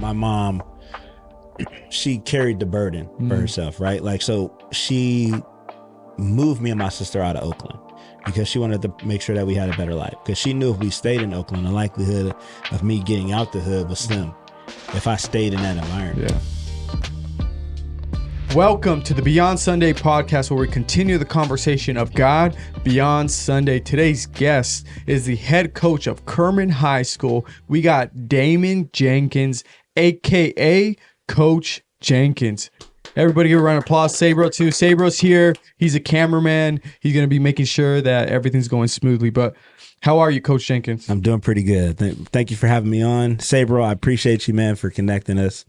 my mom, she carried the burden for herself, right? Like, so she moved me and my sister out of Oakland because she wanted to make sure that we had a better life. Because she knew if we stayed in Oakland, the likelihood of me getting out the hood was slim if I stayed in that environment. Yeah. Welcome to the Beyond Sunday podcast, where we continue the conversation of God beyond Sunday. Today's guest is the head coach of Kerman High School. We got Damon Jenkins, aka Coach Jenkins. Everybody give a round of applause. Sabro too. Sabro's here. He's a cameraman. He's going to be making sure that everything's going smoothly. But how are you, Coach Jenkins? I'm doing pretty good. Thank you for having me on. Sabro, I appreciate you, man, for connecting us.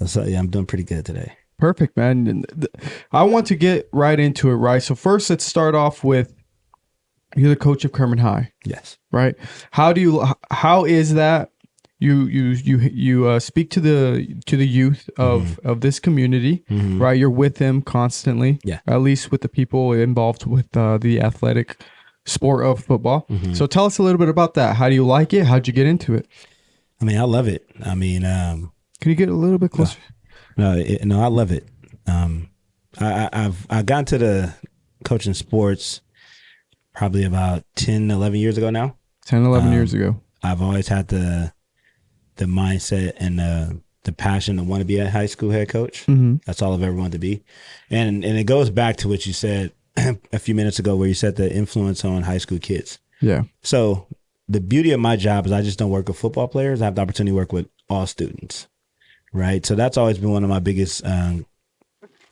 So yeah, I'm doing pretty good today. Perfect, man. I want to get right into it, right? So first, let's start off with, you're the coach of Kerman High. Yes. Right. How is that? You speak to the youth of this community, right? You're with them constantly, at least with the people involved with the athletic sport of football. So tell us a little bit about that. How do you like it? How'd you get into it? I mean, I love it. I mean, can you get a little bit closer? No, I love it. I got into the coaching sports probably about 10, 11 years ago now. 10, 11 years ago. I've always had the mindset and the passion to want to be a high school head coach. That's all I've ever wanted to be. And it goes back to what you said a few minutes ago, where you said the influence on high school kids. Yeah. So the beauty of my job is I just don't work with football players. I have the opportunity to work with all students. Right. So that's always been one of my biggest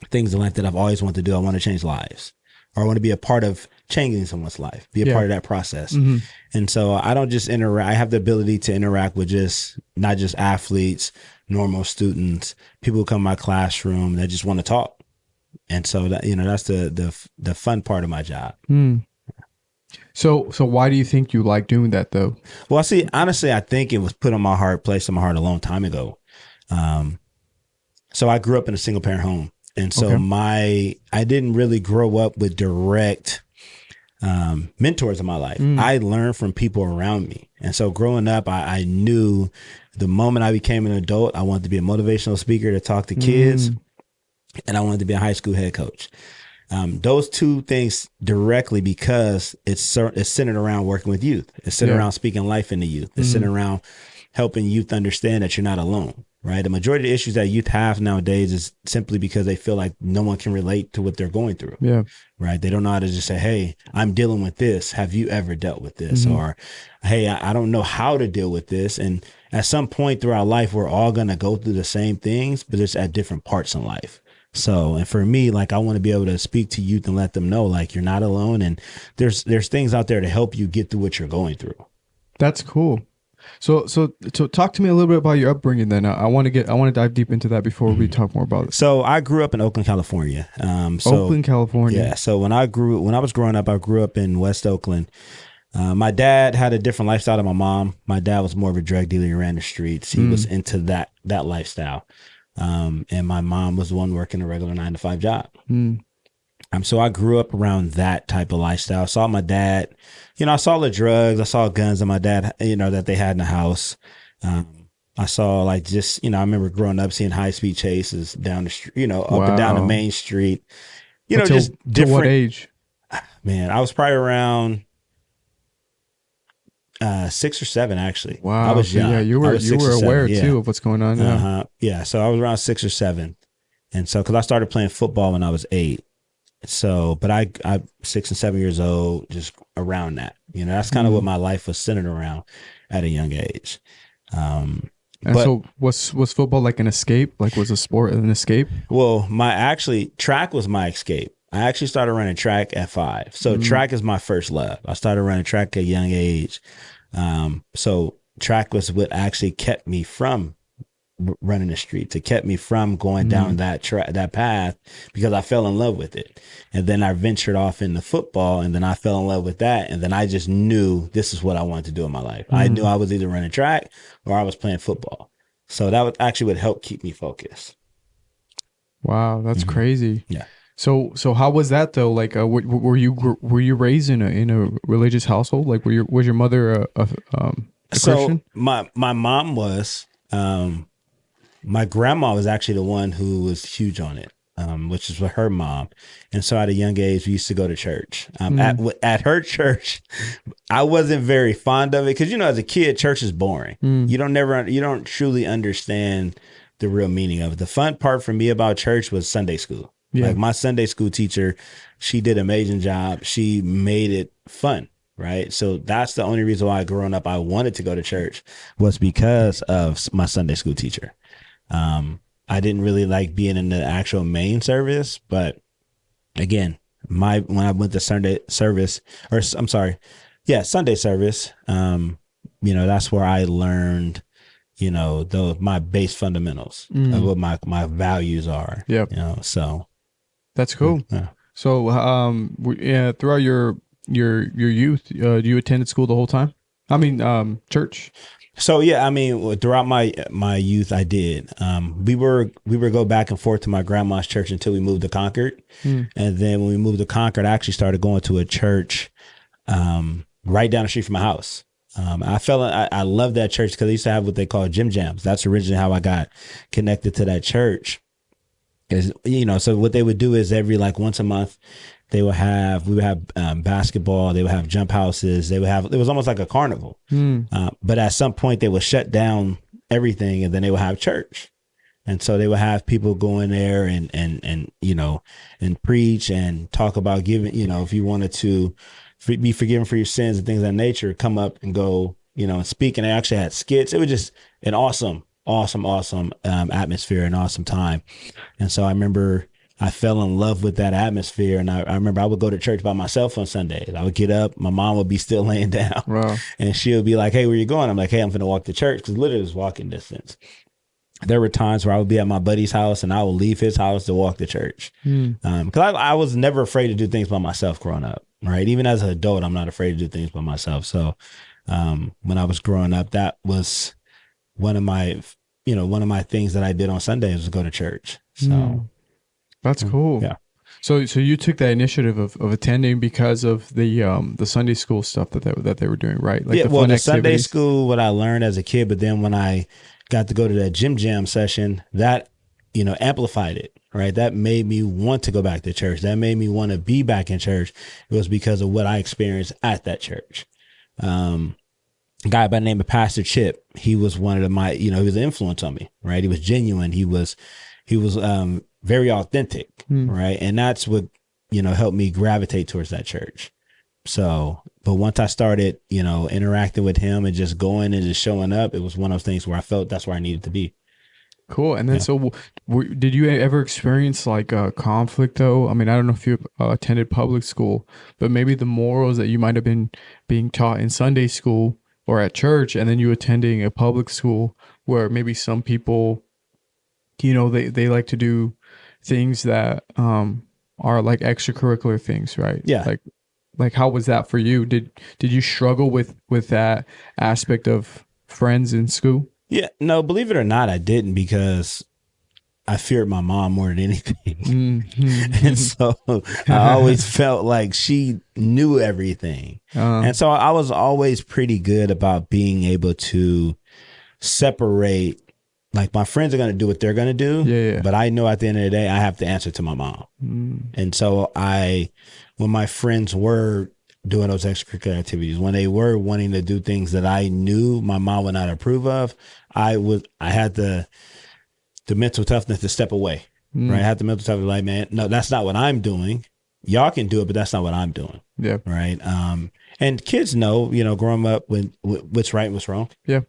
things in life that I've always wanted to do. I want to change lives, or I want to be a part of changing someone's life, be a part of that process. And so I don't just interact. I have the ability to interact with not just athletes, normal students, people who come to my classroom that just want to talk. And so that, that's the fun part of my job. So why do you think you like doing that though? Well, see, honestly, I think it was placed on my heart a long time ago. So I grew up in a single parent home. And so I didn't really grow up with direct mentors in my life. I learned from people around me. And so growing up, I knew the moment I became an adult, I wanted to be a motivational speaker to talk to kids, and I wanted to be a high school head coach. Those two things directly, because it's centered around working with youth. It's centered around speaking life into youth. It's centered around helping youth understand that you're not alone. Right. The majority of the issues that youth have nowadays is simply because they feel like no one can relate to what they're going through. Yeah. Right. They don't know how to just say, hey, I'm dealing with this. Have you ever dealt with this? Or, hey, I don't know how to deal with this. And at some point through our life, we're all going to go through the same things, but it's at different parts in life. So, and for me, like, I want to be able to speak to youth and let them know, like, you're not alone. And there's things out there to help you get through what you're going through. That's cool. So talk to me a little bit about your upbringing. Then I want to dive deep into that before we talk more about it. So I grew up in Oakland, California. Oakland, California. Yeah. So when I was growing up, I grew up in West Oakland. My dad had a different lifestyle than my mom. My dad was more of a drug dealer. He ran the streets. He was into that lifestyle. And my mom was the one working a regular 9-to-5 job. So I grew up around that type of lifestyle. I saw my dad, I saw the drugs, I saw guns that my dad, that they had in the house. I saw I remember growing up seeing high speed chases down the street, up and down the main street, just different. What age? Man, I was probably around 6 or 7, actually. Wow. I was young. Yeah, you were aware too of what's going on. Yeah. Yeah. So I was around 6 or 7. And so, cause I started playing football when I was 8. So, but I'm 6 and 7 years old, just around that, that's kind of what my life was centered around at a young age. So was football like an escape? Like, was a sport an escape? Well, track was my escape. I actually started running track at 5. So track is my first love. I started running track at a young age. So track was what actually kept me from running the streets. It kept me from going down that path, because I fell in love with it. And then I ventured off into football, and then I fell in love with that. And then I just knew this is what I wanted to do in my life. I knew I was either running track or I was playing football. So that would actually help keep me focused. Wow, that's crazy. Yeah. So how was that though? Like, were you raised in a religious household? Like, was your mother a Christian? So my mom was, my grandma was actually the one who was huge on it, which is with her mom. And so at a young age, we used to go to church. At her church, I wasn't very fond of it because, as a kid, church is boring. You don't truly understand the real meaning of it. The fun part for me about church was Sunday school. Yeah. Like my Sunday school teacher, she did an amazing job. She made it fun. Right. So that's the only reason why growing up, I wanted to go to church was because of my Sunday school teacher. I didn't really like being in the actual main service, but again, when I went to Sunday service, Sunday service, that's where I learned, my base fundamentals of what my values are. Yeah. So that's cool. Yeah. So, throughout your youth, you attended school the whole time? I mean, church. So throughout my youth, I did. We would go back and forth to my grandma's church until we moved to Concord, and then when we moved to Concord, I actually started going to a church right down the street from my house. I love that church because they used to have what they call gym jams. That's originally how I got connected to that church. So what they would do is every once a month, we would have basketball. They would have jump houses. It was almost like a carnival. But at some point they would shut down everything and then they would have church. And so they would have people go in there and preach and talk about giving, if you wanted to be forgiven for your sins and things of that nature, come up and go, and speak. And they actually had skits. It was just an awesome atmosphere, an awesome time. And so I remember I fell in love with that atmosphere. And I remember I would go to church by myself on Sundays. I would get up, my mom would be still laying down. Wow. And she would be like, "Hey, where you going?" I'm like, "Hey, I'm going to walk to church," because literally it was walking distance. There were times where I would be at my buddy's house and I would leave his house to walk to church. Because I was never afraid to do things by myself growing up, right? Even as an adult, I'm not afraid to do things by myself. So when I was growing up, that was one of my things that I did on Sundays was go to church. So that's cool. Yeah. So you took that initiative of attending because of the Sunday school stuff that they were doing, right? Like the Sunday school, what I learned as a kid, but then when I got to go to that gym jam session, that amplified it, right? That made me want to go back to church. That made me want to be back in church. It was because of what I experienced at that church. A guy by the name of Pastor Chip, he was one of my, he was an influence on me, right? He was genuine. He was very authentic, right? And that's what, helped me gravitate towards that church. So, but once I started, interacting with him and just going and just showing up, it was one of those things where I felt that's where I needed to be. Cool. And then, so did you ever experience conflict though? I mean, I don't know if you attended public school, but maybe the morals that you might have been being taught in Sunday school or at church, and then you attending a public school where maybe some people, they like to do things that are like extracurricular things, right? Yeah. Like how was that for you? Did you struggle with that aspect of friends in school? Yeah, no, believe it or not, I didn't, because I feared my mom more than anything. And so I always felt like she knew everything. And so I was always pretty good about being able to separate, like my friends are going to do what they're going to do. Yeah. But I know at the end of the day, I have to answer to my mom. And so when my friends were doing those extracurricular activities, when they were wanting to do things that I knew my mom would not approve of, I had the mental toughness to step away, right? I had the mental toughness, like, man, no, that's not what I'm doing. Y'all can do it, but that's not what I'm doing. Yeah. Right. And kids know, growing up with what's right and what's wrong. Yeah.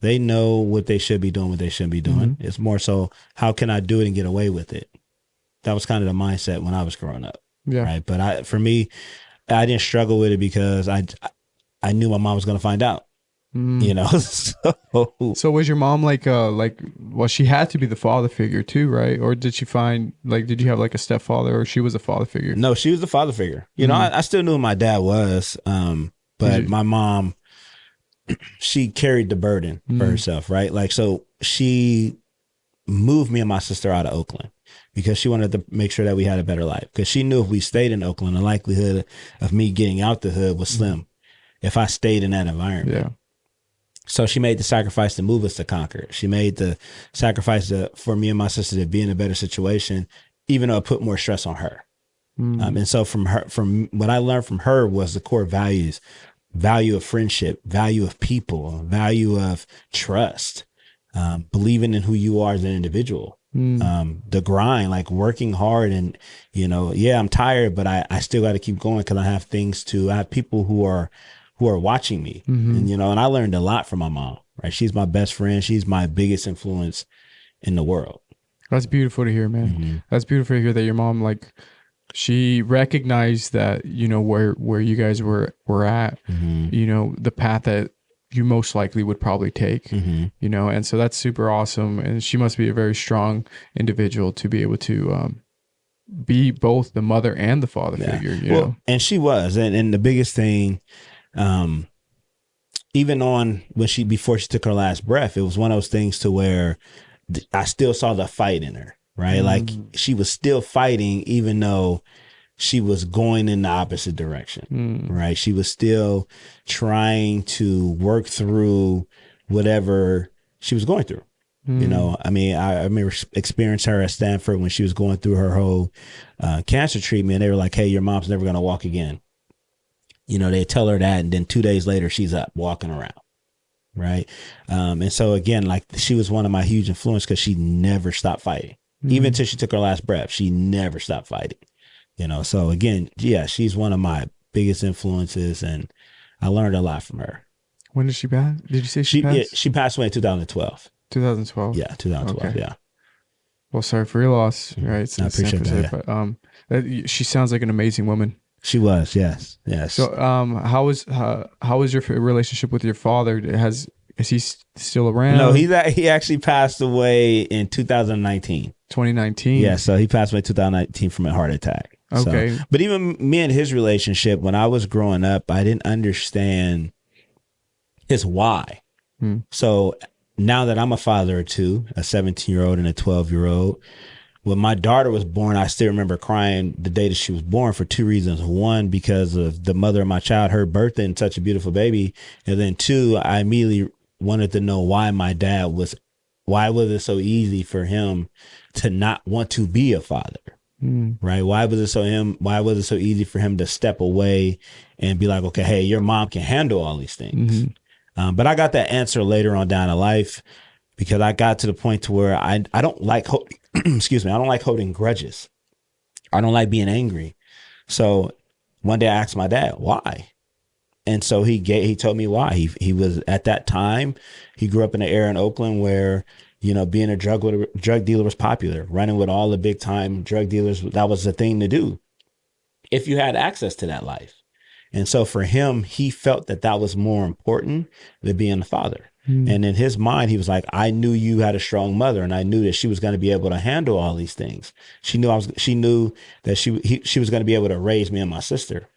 They know what they should be doing, what they shouldn't be doing. It's more so, how can I do it and get away with it? That was kind of the mindset when I was growing up. Yeah. Right. But for me, I didn't struggle with it because I knew my mom was going to find out. So was your mom well, she had to be the father figure too, right? Or did she did you have a stepfather, or she was a father figure? No, she was the father figure. I still knew who my dad was. But my mom, she carried the burden for herself, right? So she moved me and my sister out of Oakland because she wanted to make sure that we had a better life. Because she knew if we stayed in Oakland, the likelihood of me getting out the hood was slim if I stayed in that environment. Yeah. So she made the sacrifice to move us to Concord. She made the sacrifice for me and my sister to be in a better situation, even though it put more stress on her. And so from what I learned from her was the core values, value of friendship, value of people, value of trust, believing in who you are as an individual, the grind, like working hard and, I'm tired, but I still got to keep going because I have people who are watching me and, and I learned a lot from my mom, right? She's my best friend. She's my biggest influence in the world. That's beautiful to hear, man. That's beautiful to hear that your mom, like, she recognized that, where you guys were at, the path that you most likely would probably take, and so that's super awesome. And she must be a very strong individual to be able to be both the mother and the father figure, you know? And she was, and the biggest thing, even before she took her last breath, it was one of those things to where I still saw the fight in her. Right. Like she was still fighting, even though she was going in the opposite direction. Right. She was still trying to work through whatever she was going through. I remember experiencing her at Stanford when she was going through her whole cancer treatment. They were like, hey, your mom's never going to walk again. They tell her that. And then 2 days later, she's up walking around. Right. And so, again, like she was one of my huge influence because she never stopped fighting. Even until she took her last breath, she never stopped fighting, So again, she's one of my biggest influences and I learned a lot from her. When did she pass? Did you say she passed? Yeah, she passed away in 2012. 2012? Yeah, 2012, okay. Yeah. Well, sorry for your loss, right? I appreciate that. But she sounds like an amazing woman. She was, yes. So how was your relationship with your father? Is he still around? No, he actually passed away in 2019. 2019. Yeah, so he passed away in 2019 from a heart attack. Okay. So, but even me and his relationship, when I was growing up, I didn't understand his why. So now that I'm a father of two, a 17-year-old and a 12-year-old, when my daughter was born, I still remember crying the day that she was born for two reasons. One, because of the mother of my child, her birthing such a beautiful baby. And then two, I immediately wanted to know why was it so easy for him to not want to be a father? Right? Why was it so easy for him to step away and be like, okay, hey, your mom can handle all these things. But I got that answer later on down in life because I got to the point to where I don't like, excuse me, I don't like holding grudges. I don't like being angry. So one day I asked my dad, why? And so he told me why. He was at that time, he grew up in an area in Oakland where, being a drug dealer was popular, running with all the big time drug dealers. That was the thing to do if you had access to that life. And so for him, he felt that was more important than being a father. And in his mind, he was like, I knew you had a strong mother and I knew that she was going to be able to handle all these things. She knew that she was going to be able to raise me and my sister.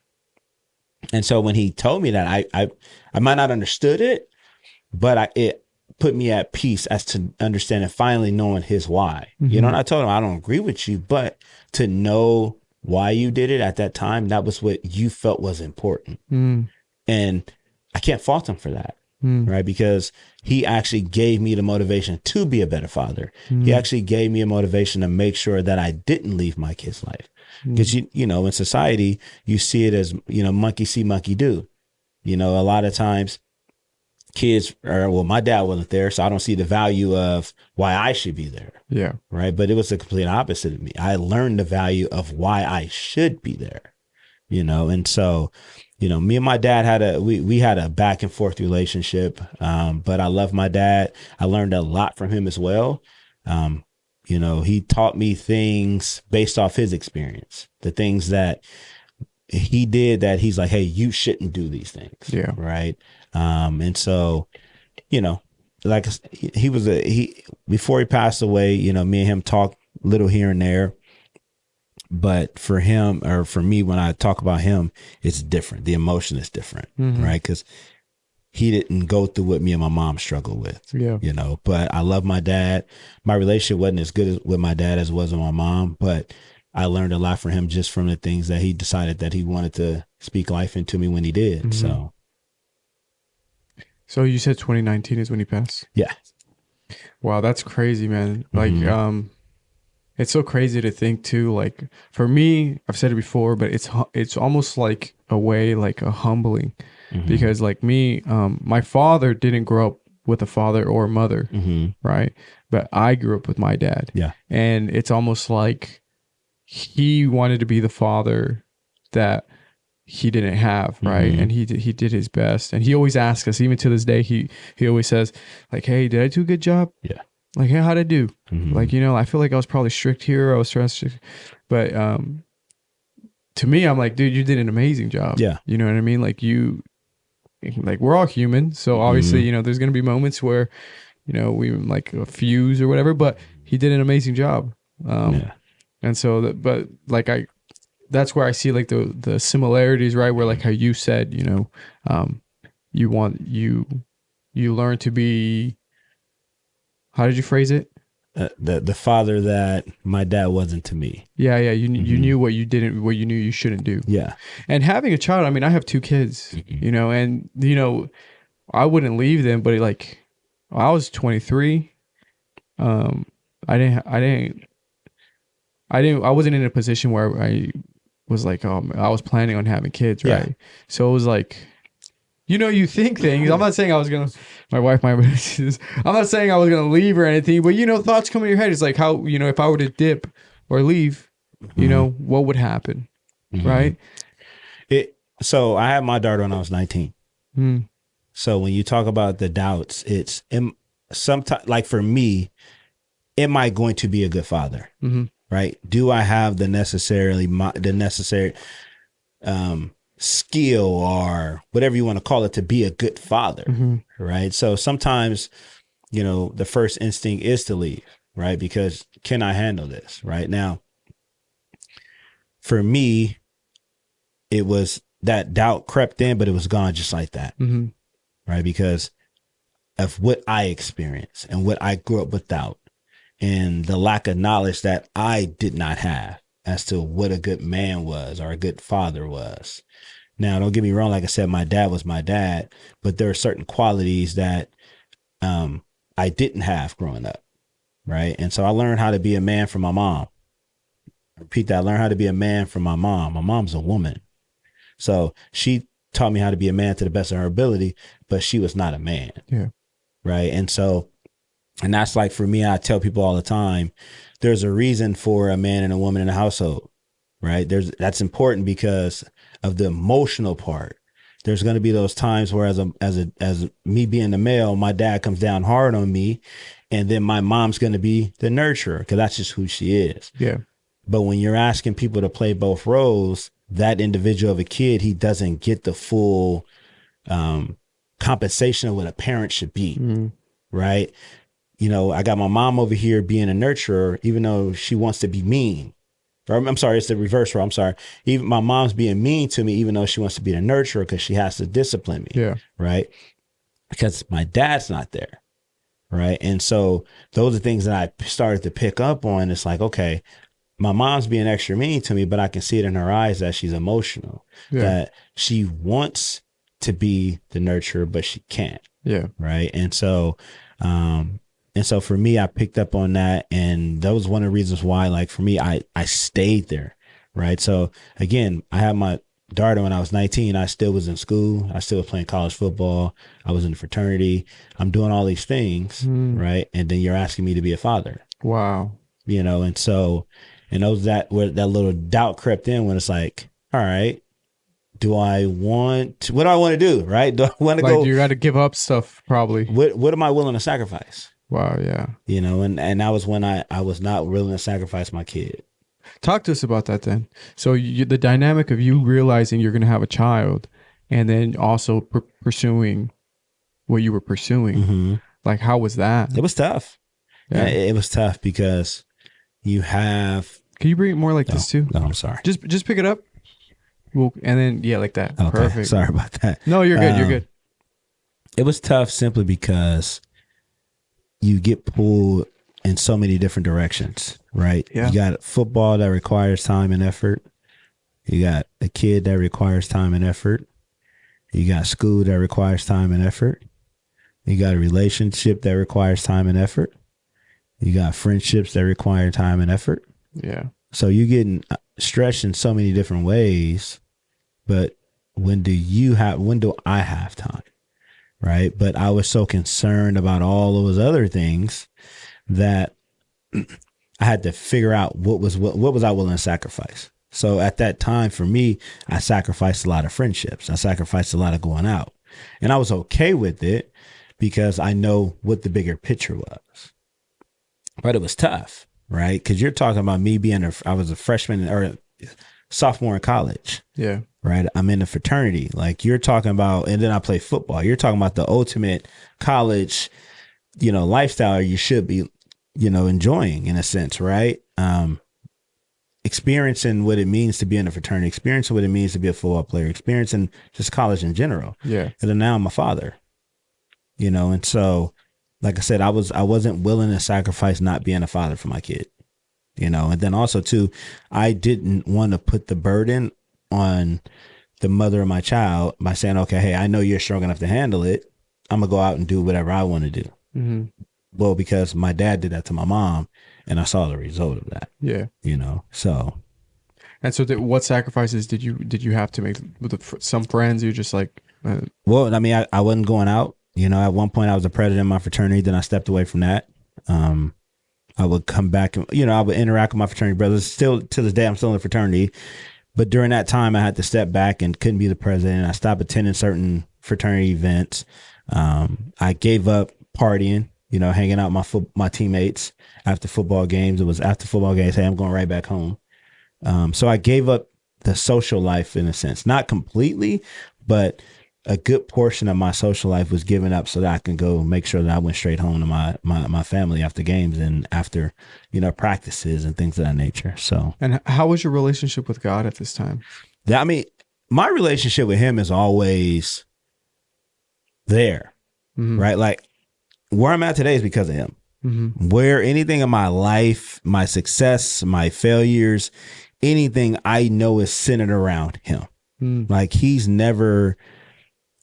And so when he told me that, I might not understood it, but it put me at peace as to understanding, finally knowing his why. And I told him, I don't agree with you, but to know why you did it at that time, that was what you felt was important. And I can't fault him for that. Right. Because he actually gave me the motivation to be a better father. He actually gave me a motivation to make sure that I didn't leave my kid's life. Because, in society, you see it as, monkey see, monkey do. A lot of times kids my dad wasn't there, so I don't see the value of why I should be there. Yeah. Right. But it was the complete opposite of me. I learned the value of why I should be there, and so, me and my dad we had a back and forth relationship. But I love my dad. I learned a lot from him as well. He taught me things based off his experience, the things that he did that he's like, hey, you shouldn't do these things. Yeah. Right. And so, like before he passed away, me and him talked a little here and there. But for him, or for me, when I talk about him, it's different. The emotion is different, right? Because he didn't go through what me and my mom struggled with, But I love my dad. My relationship wasn't as good with my dad as it was with my mom, but I learned a lot from him just from the things that he decided that he wanted to speak life into me when he did. So you said 2019 is when he passed? Yeah. Wow, that's crazy, man. Like, it's so crazy to think too. Like for me, I've said it before, but it's almost like a way, like a humbling, because like me, my father didn't grow up with a father or a mother, right? But I grew up with my dad. Yeah. And it's almost like he wanted to be the father that he didn't have, right? And he did his best, and he always asks us, even to this day, he always says like, hey, did I do a good job? Yeah. Like, hey, how'd I do? Like, you know, I feel like I was probably strict here, I was strict, but to me, I'm like, dude, you did an amazing job. Yeah. You know what I mean? Like we're all human, so obviously, you know, there's gonna be moments where, you know, we like a fuse or whatever, but he did an amazing job. And so but like that's where I see like the similarities, right? Where like how you said, you know, you learn to be, how did you phrase it? The father that my dad wasn't to me. Yeah. You knew what you knew you shouldn't do. Yeah. And having a child, I mean, I have 2 kids, you know, and you know, I wouldn't leave them, but like I was 23. I wasn't in a position where I was like, I was planning on having kids, right? Yeah. So it was like, you know, you think things. I'm not saying I was gonna. My wife might. I'm not saying I was gonna leave or anything, but you know, thoughts come in your head. It's like, how, you know, if I were to dip or leave, you know, what would happen, right? So I had my daughter when I was 19. So when you talk about the doubts, it's sometimes, like for me, am I going to be a good father? Right? Do I have the necessary skill or whatever you want to call it to be a good father? Right? So sometimes, you know, the first instinct is to leave, right? Because can I handle this? Right now, for me, it was that doubt crept in, but it was gone just like that. Right? Because of what I experienced and what I grew up without, and the lack of knowledge that I did not have as to what a good man was or a good father was. Now, don't get me wrong. Like I said, my dad was my dad, but there are certain qualities that I didn't have growing up. Right. And so I learned how to be a man from my mom. Repeat that. I learned how to be a man from my mom. My mom's a woman. So she taught me how to be a man to the best of her ability, but she was not a man. Yeah. Right. And so, and that's like, for me, I tell people all the time, there's a reason for a man and a woman in a household, right? That's important because of the emotional part. There's going to be those times where as me being the male, my dad comes down hard on me, and then my mom's going to be the nurturer because that's just who she is. Yeah. But when you're asking people to play both roles, that individual of a kid, he doesn't get the full compensation of what a parent should be, right? You know, I got my mom over here being a nurturer, even though she wants to be mean. Or, I'm sorry, it's the reverse role. I'm sorry. Even my mom's being mean to me, even though she wants to be the nurturer because she has to discipline me. Yeah. Right. Because my dad's not there. Right. And so those are things that I started to pick up on. It's like, okay, my mom's being extra mean to me, but I can see it in her eyes that she's emotional, that she wants to be the nurturer, but she can't. Yeah. Right. And so for me, I picked up on that. And that was one of the reasons why, like, for me, I stayed there. Right. So again, I had my daughter when I was 19. I still was in school. I still was playing college football. I was in the fraternity. I'm doing all these things. Right. And then you're asking me to be a father. Wow. You know, and so, and those where that little doubt crept in when it's like, all right, what do I want to do? Right. Do I want to go? You got to give up stuff probably. What am I willing to sacrifice? Wow. Yeah. You know, and that was when I was not willing to sacrifice my kid. Talk to us about that then. So the dynamic of you realizing you're going to have a child and then also pursuing what you were pursuing. Like, how was that? It was tough. Yeah. It was tough because you have. Can you bring it more like this too? No, I'm sorry. Just pick it up. Well, and then, like that. Okay. Perfect. Sorry about that. No, you're good. You're good. It was tough simply because you get pulled in so many different directions, right? Yeah. You got football that requires time and effort. You got a kid that requires time and effort. You got school that requires time and effort. You got a relationship that requires time and effort. You got friendships that require time and effort. Yeah. So you're getting stretched in so many different ways. But when do I have time? Right. But I was so concerned about all those other things that I had to figure out what was I willing to sacrifice. So at that time, for me, I sacrificed a lot of friendships. I sacrificed a lot of going out, and I was okay with it because I know what the bigger picture was. But it was tough, right? Because you're talking about me I was a freshman or sophomore in college. Yeah. Right. I'm in a fraternity. Like you're talking about, and then I play football. You're talking about the ultimate college, lifestyle you should be, enjoying in a sense, right? Experiencing what it means to be in a fraternity, experiencing what it means to be a football player, experiencing just college in general. Yeah. And then now I'm a father, and so, like I said, I wasn't willing to sacrifice not being a father for my kid, and then also too, I didn't want to put the burden on the mother of my child by saying, okay, hey, I know you're strong enough to handle it. I'm gonna go out and do whatever I want to do. Mm-hmm. Well, because my dad did that to my mom, and I saw the result of that. Yeah. So. And so, what sacrifices did you have to make with some friends? You're just like, well, I mean, I wasn't going out. At one point I was the president of my fraternity. Then I stepped away from that. I would come back and, I would interact with my fraternity brothers. Still to this day, I'm still in the fraternity. But during that time, I had to step back and couldn't be the president. I stopped attending certain fraternity events. I gave up partying, hanging out with my teammates after football games. It was after football games. Hey, I'm going right back home. So I gave up the social life in a sense, not completely, but a good portion of my social life was given up so that I can go make sure that I went straight home to my family after games and after, practices and things of that nature. So. And how was your relationship with God at this time? I mean, my relationship with him is always there, right? Like where I'm at today is because of him. Mm-hmm. Where anything in my life, my success, my failures, anything I know is centered around him. Like he's never,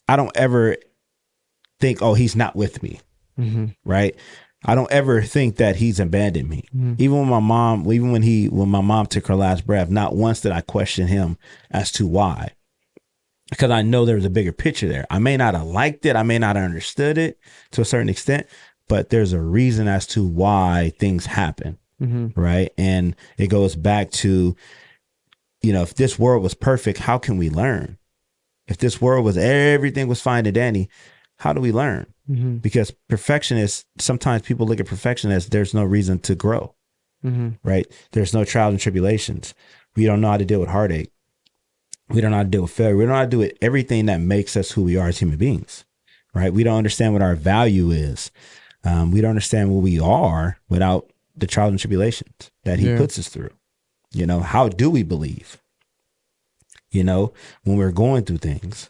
I don't ever think, oh, he's not with me. Mm-hmm. Right. I don't ever think that he's abandoned me. Mm-hmm. Even when my mom took her last breath, not once did I question him as to why. Because I know there was a bigger picture there. I may not have liked it. I may not have understood it to a certain extent, but there's a reason as to why things happen. Mm-hmm. Right. And it goes back to, if this world was perfect, how can we learn? If this world was everything was fine and dandy, how do we learn? Mm-hmm. Because perfection is, sometimes people look at perfection as there's no reason to grow. Mm-hmm. Right. There's no trials and tribulations. We don't know how to deal with heartache. We don't know how to deal with failure. We don't know how to do with everything that makes us who we are as human beings. Right. We don't understand what our value is. We don't understand what we are without the trials and tribulations that he puts us through. How do we believe, when we're going through things,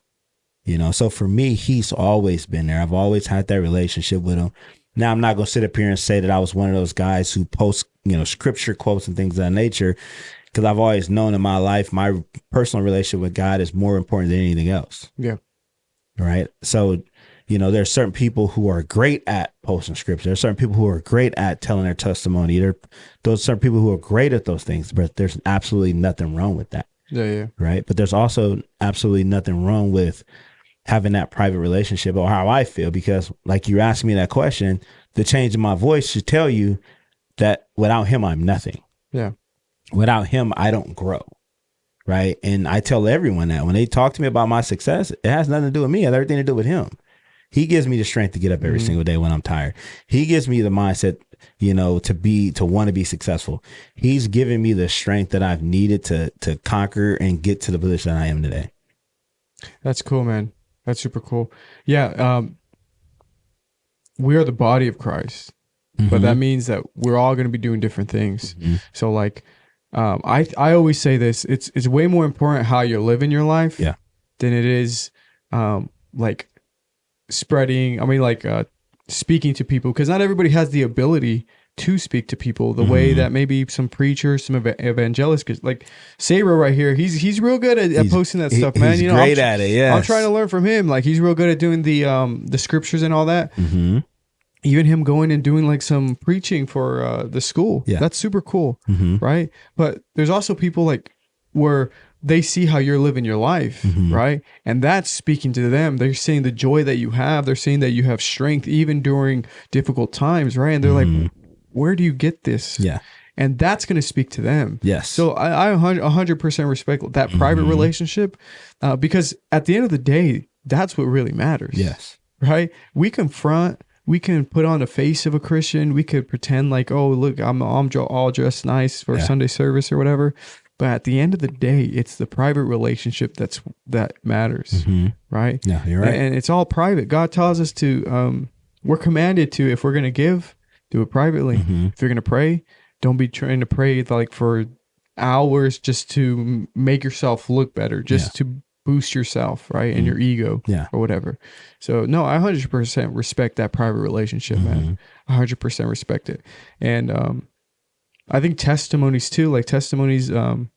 so for me, he's always been there. I've always had that relationship with him. Now, I'm not going to sit up here and say that I was one of those guys who post, scripture quotes and things of that nature, because I've always known in my life, my personal relationship with God is more important than anything else. Yeah. Right. So, there's certain people who are great at posting scripture. There's certain people who are great at telling their testimony. Those certain people who are great at those things, but there's absolutely nothing wrong with that. Yeah. Right. But there's also absolutely nothing wrong with having that private relationship, or how I feel, because like you asked me that question, the change in my voice should tell you that without him, I'm nothing. Yeah. Without him, I don't grow. Right. And I tell everyone that when they talk to me about my success, it has nothing to do with me. It has everything to do with him. He gives me the strength to get up every single day when I'm tired. He gives me the mindset, to want to be successful. He's given me the strength that I've needed to conquer and get to the position I am today. That's cool, man. That's super cool. Yeah. We are the body of Christ, but that means that we're all going to be doing different things. Mm-hmm. So like, I always say this, it's way more important how you're living your life than it is, spreading, speaking to people, because not everybody has the ability to speak to people the way that maybe some preachers, some evangelists, like Sabro right here, he's real good at posting that stuff, man. He's great at it. Yeah, I'm trying to learn from him. Like he's real good at doing the scriptures and all that. Mm-hmm. Even him going and doing like some preaching for the school. Yeah, that's super cool, mm-hmm. right? But there's also people like where they see how you're living your life, mm-hmm. right? And that's speaking to them. They're seeing the joy that you have. They're seeing that you have strength even during difficult times, right? And they're mm-hmm. like, where do you get this? Yeah. And that's going to speak to them. Yes. So I 100% respect that private mm-hmm. relationship because at the end of the day, that's what really matters. Yes. Right? We can put on the face of a Christian. We could pretend like, oh, look, I'm all dressed nice for Sunday service or whatever. But at the end of the day, it's the private relationship that matters, mm-hmm. right? Yeah, you're right. And it's all private. God tells us to, we're commanded to, if we're going to give, do it privately. mm-hmm. If you're going to pray, don't be trying to pray like for hours just to make yourself look better, just to boost yourself, right? And your ego or whatever. So no, I 100% respect that private relationship, man. 100% respect it. And, I think testimonies too, like testimonies are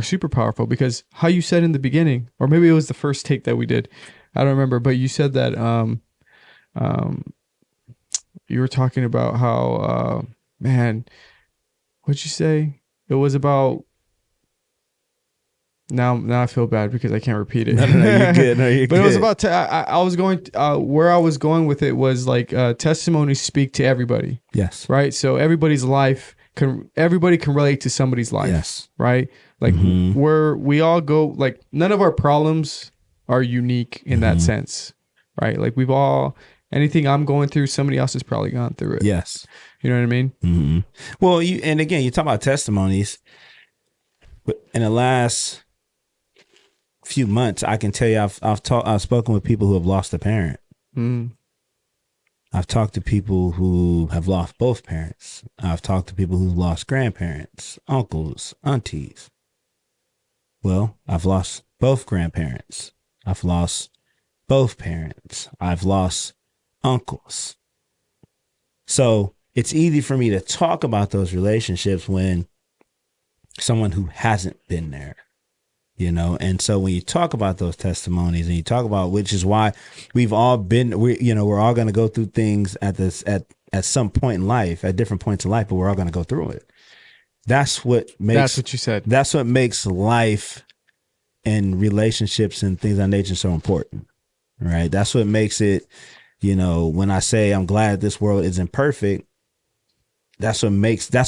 super powerful because how you said in the beginning, or maybe it was the first take that we did, I don't remember, but you said that you were talking about how, man, what'd you say? It was about, now I feel bad because I can't repeat it. No, you're good. No, you're but good. It was about, I was going, where I was going with it was like testimonies speak to everybody. Yes. Right? So everybody's life, everybody can relate to somebody's life. Yes. Right? Like we all go, like none of our problems are unique in that sense. Right? Like anything I'm going through, somebody else has probably gone through it. Yes. You know what I mean? Mm-hmm. Well, and again, you talk about testimonies, but in the last few months, I can tell you, I've spoken with people who have lost a parent. I've talked to people who have lost both parents. I've talked to people who've lost grandparents, uncles, aunties. Well, I've lost both grandparents. I've lost both parents. I've lost uncles. So it's easy for me to talk about those relationships when someone who hasn't been there, and so when you talk about those testimonies and you talk about, which is why we've all been, we're all going to go through things at some point in life, at different points in life, but we're all going to go through it. That's what you said. That's what makes life and relationships and things of that nature so important, right? That's what makes it, when I say I'm glad this world isn't perfect, that's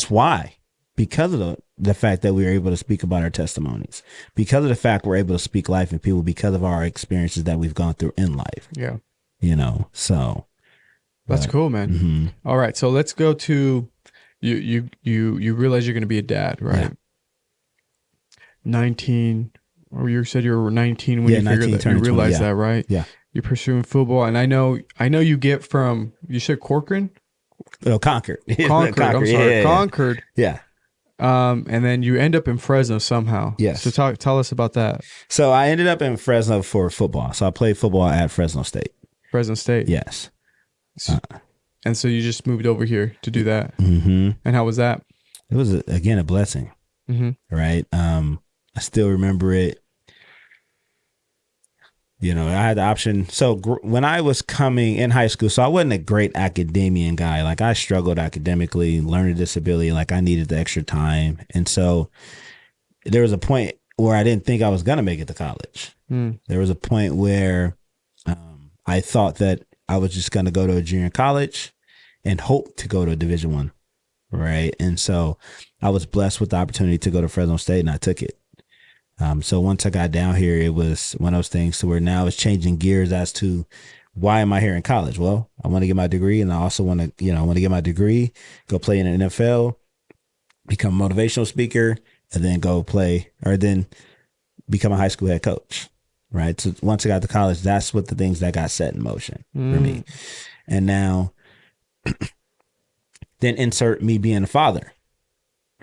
why, because of the fact that we are able to speak about our testimonies, because of the fact we're able to speak life in people, because of our experiences that we've gone through in life. Yeah. So. That's cool, man. Mm-hmm. All right. So let's go to, you realize you're going to be a dad, right? Yeah. 19, or you said you were 19 when you figured that, you realized that, right? Yeah. You're pursuing football. And I know you get from, you said Corcoran? No, Concord. Concord. I'm sorry. Concord. Yeah. And then you end up in Fresno somehow. Yes. So tell us about that. So I ended up in Fresno for football. So I played football at Fresno State. Fresno State. Yes. And so you just moved over here to do that. Mm-hmm. And how was that? It was again a blessing. Mm-hmm. Right. I still remember it. I had the option. So when I was coming in high school, so I wasn't a great academician guy. Like I struggled academically, learning disability. Like I needed the extra time. And so there was a point where I didn't think I was going to make it to college. There was a point where I thought that I was just going to go to a junior college and hope to go to a Division I. Right. And so I was blessed with the opportunity to go to Fresno State and I took it. So once I got down here, it was one of those things to where now it's changing gears as to why am I here in college? Well, I want to get my degree, and I also want to get my degree, go play in the NFL, become a motivational speaker, and then go play, or then become a high school head coach. Right. So once I got to college, that's what the things that got set in motion for me. And now then insert me being a father.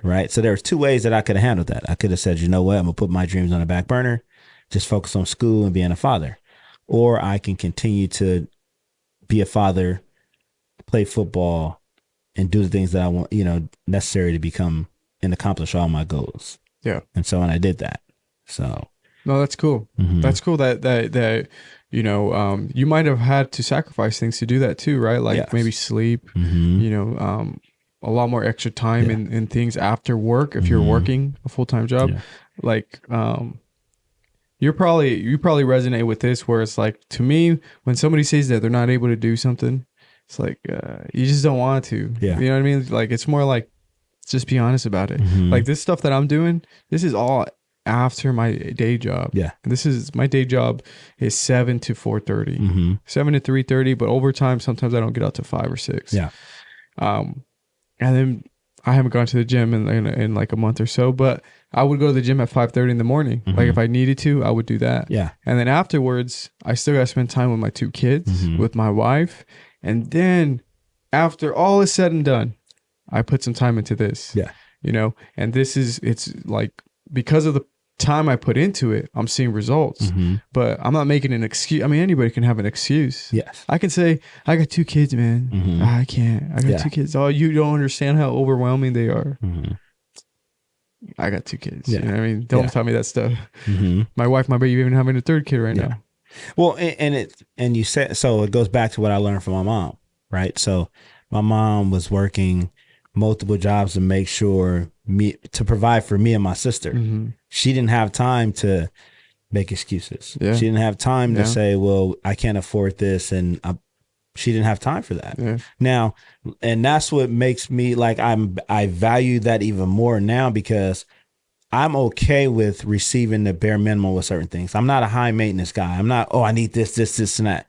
Right. So there was two ways that I could have handled that. I could have said, you know what, I'm going to put my dreams on the back burner, just focus on school and being a father. Or I can continue to be a father, play football, and do the things that I want, necessary to become and accomplish all my goals. Yeah. And so, and I did that. So. No, that's cool. Mm-hmm. That's cool that you might have had to sacrifice things to do that too, right? Like Yes. maybe sleep, Mm-hmm. A lot more extra time in things after work if you're working a full-time job. Yeah. Like you probably resonate with this, where it's like, to me, when somebody says that they're not able to do something, it's like you just don't want to. Yeah. You know what I mean? Like, it's more like, just be honest about it. Mm-hmm. Like, this stuff that I'm doing, this is all after my day job. Yeah. And this is, my day job is 7 to 4:30, Mm-hmm. 7 to 3:30, but overtime, sometimes I don't get out to 5 or 6. Yeah. And then I haven't gone to the gym in like a month or so, but I would go to the gym at 5:30 in the morning. Mm-hmm. Like, if I needed to, I would do that. Yeah. And then afterwards, I still got to spend time with my 2 kids, Mm-hmm. with my wife. And then after all is said and done, I put some time into this. Yeah. And it's like, because of the time I put into it, I'm seeing results. Mm-hmm. But I'm not making an excuse. I mean, anybody can have an excuse. Yes. I can say, I got 2 kids, man. Mm-hmm. I can't. I got 2 kids. Oh, you don't understand how overwhelming they are. Mm-hmm. I got 2 kids. Yeah. You know what I mean? Don't tell me that stuff. Mm-hmm. My wife might be even having a 3rd kid right Yeah. now. Well, and you said, so it goes back to what I learned from my mom, right? So my mom was working multiple jobs to make sure to provide for me and my sister. Mm-hmm. She didn't have time to make excuses. Yeah. She didn't have time to Yeah. say, well, I can't afford this. And she didn't have time for that. Yeah. Now, and that's what makes me like, I value that even more now, because I'm okay with receiving the bare minimum with certain things. I'm not a high maintenance guy. I'm not, I need this, and that.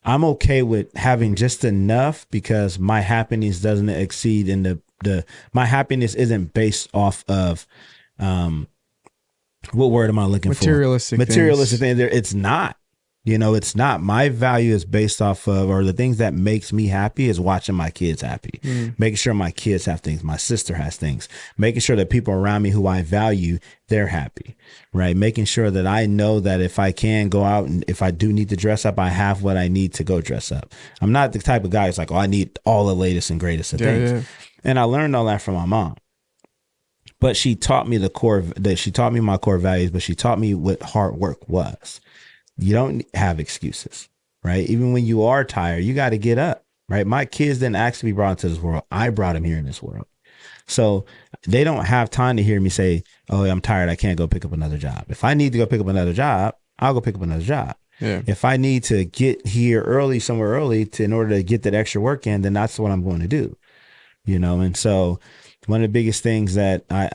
I'm okay with having just enough, because my happiness doesn't exceed in my happiness isn't based off of, what word am I looking Materialistic for? Materialistic things. It's not. It's not. My value is based off of, or the things that makes me happy is watching my kids happy, making sure my kids have things, my sister has things, making sure that people around me who I value, they're happy, right? Making sure that I know that if I can go out and if I do need to dress up, I have what I need to go dress up. I'm not the type of guy who's like, I need all the latest and greatest of things. Yeah. And I learned all that from my mom. But she taught me she taught me my core values, but she taught me what hard work was. You don't have excuses, right? Even when you are tired, you got to get up, right? My kids didn't ask to be brought into this world. I brought them here in this world. So they don't have time to hear me say, oh, I'm tired, I can't go pick up another job. If I need to go pick up another job, I'll go pick up another job. Yeah. If I need to get here somewhere early in order to get that extra work in, then that's what I'm going to do. And so one of the biggest things that I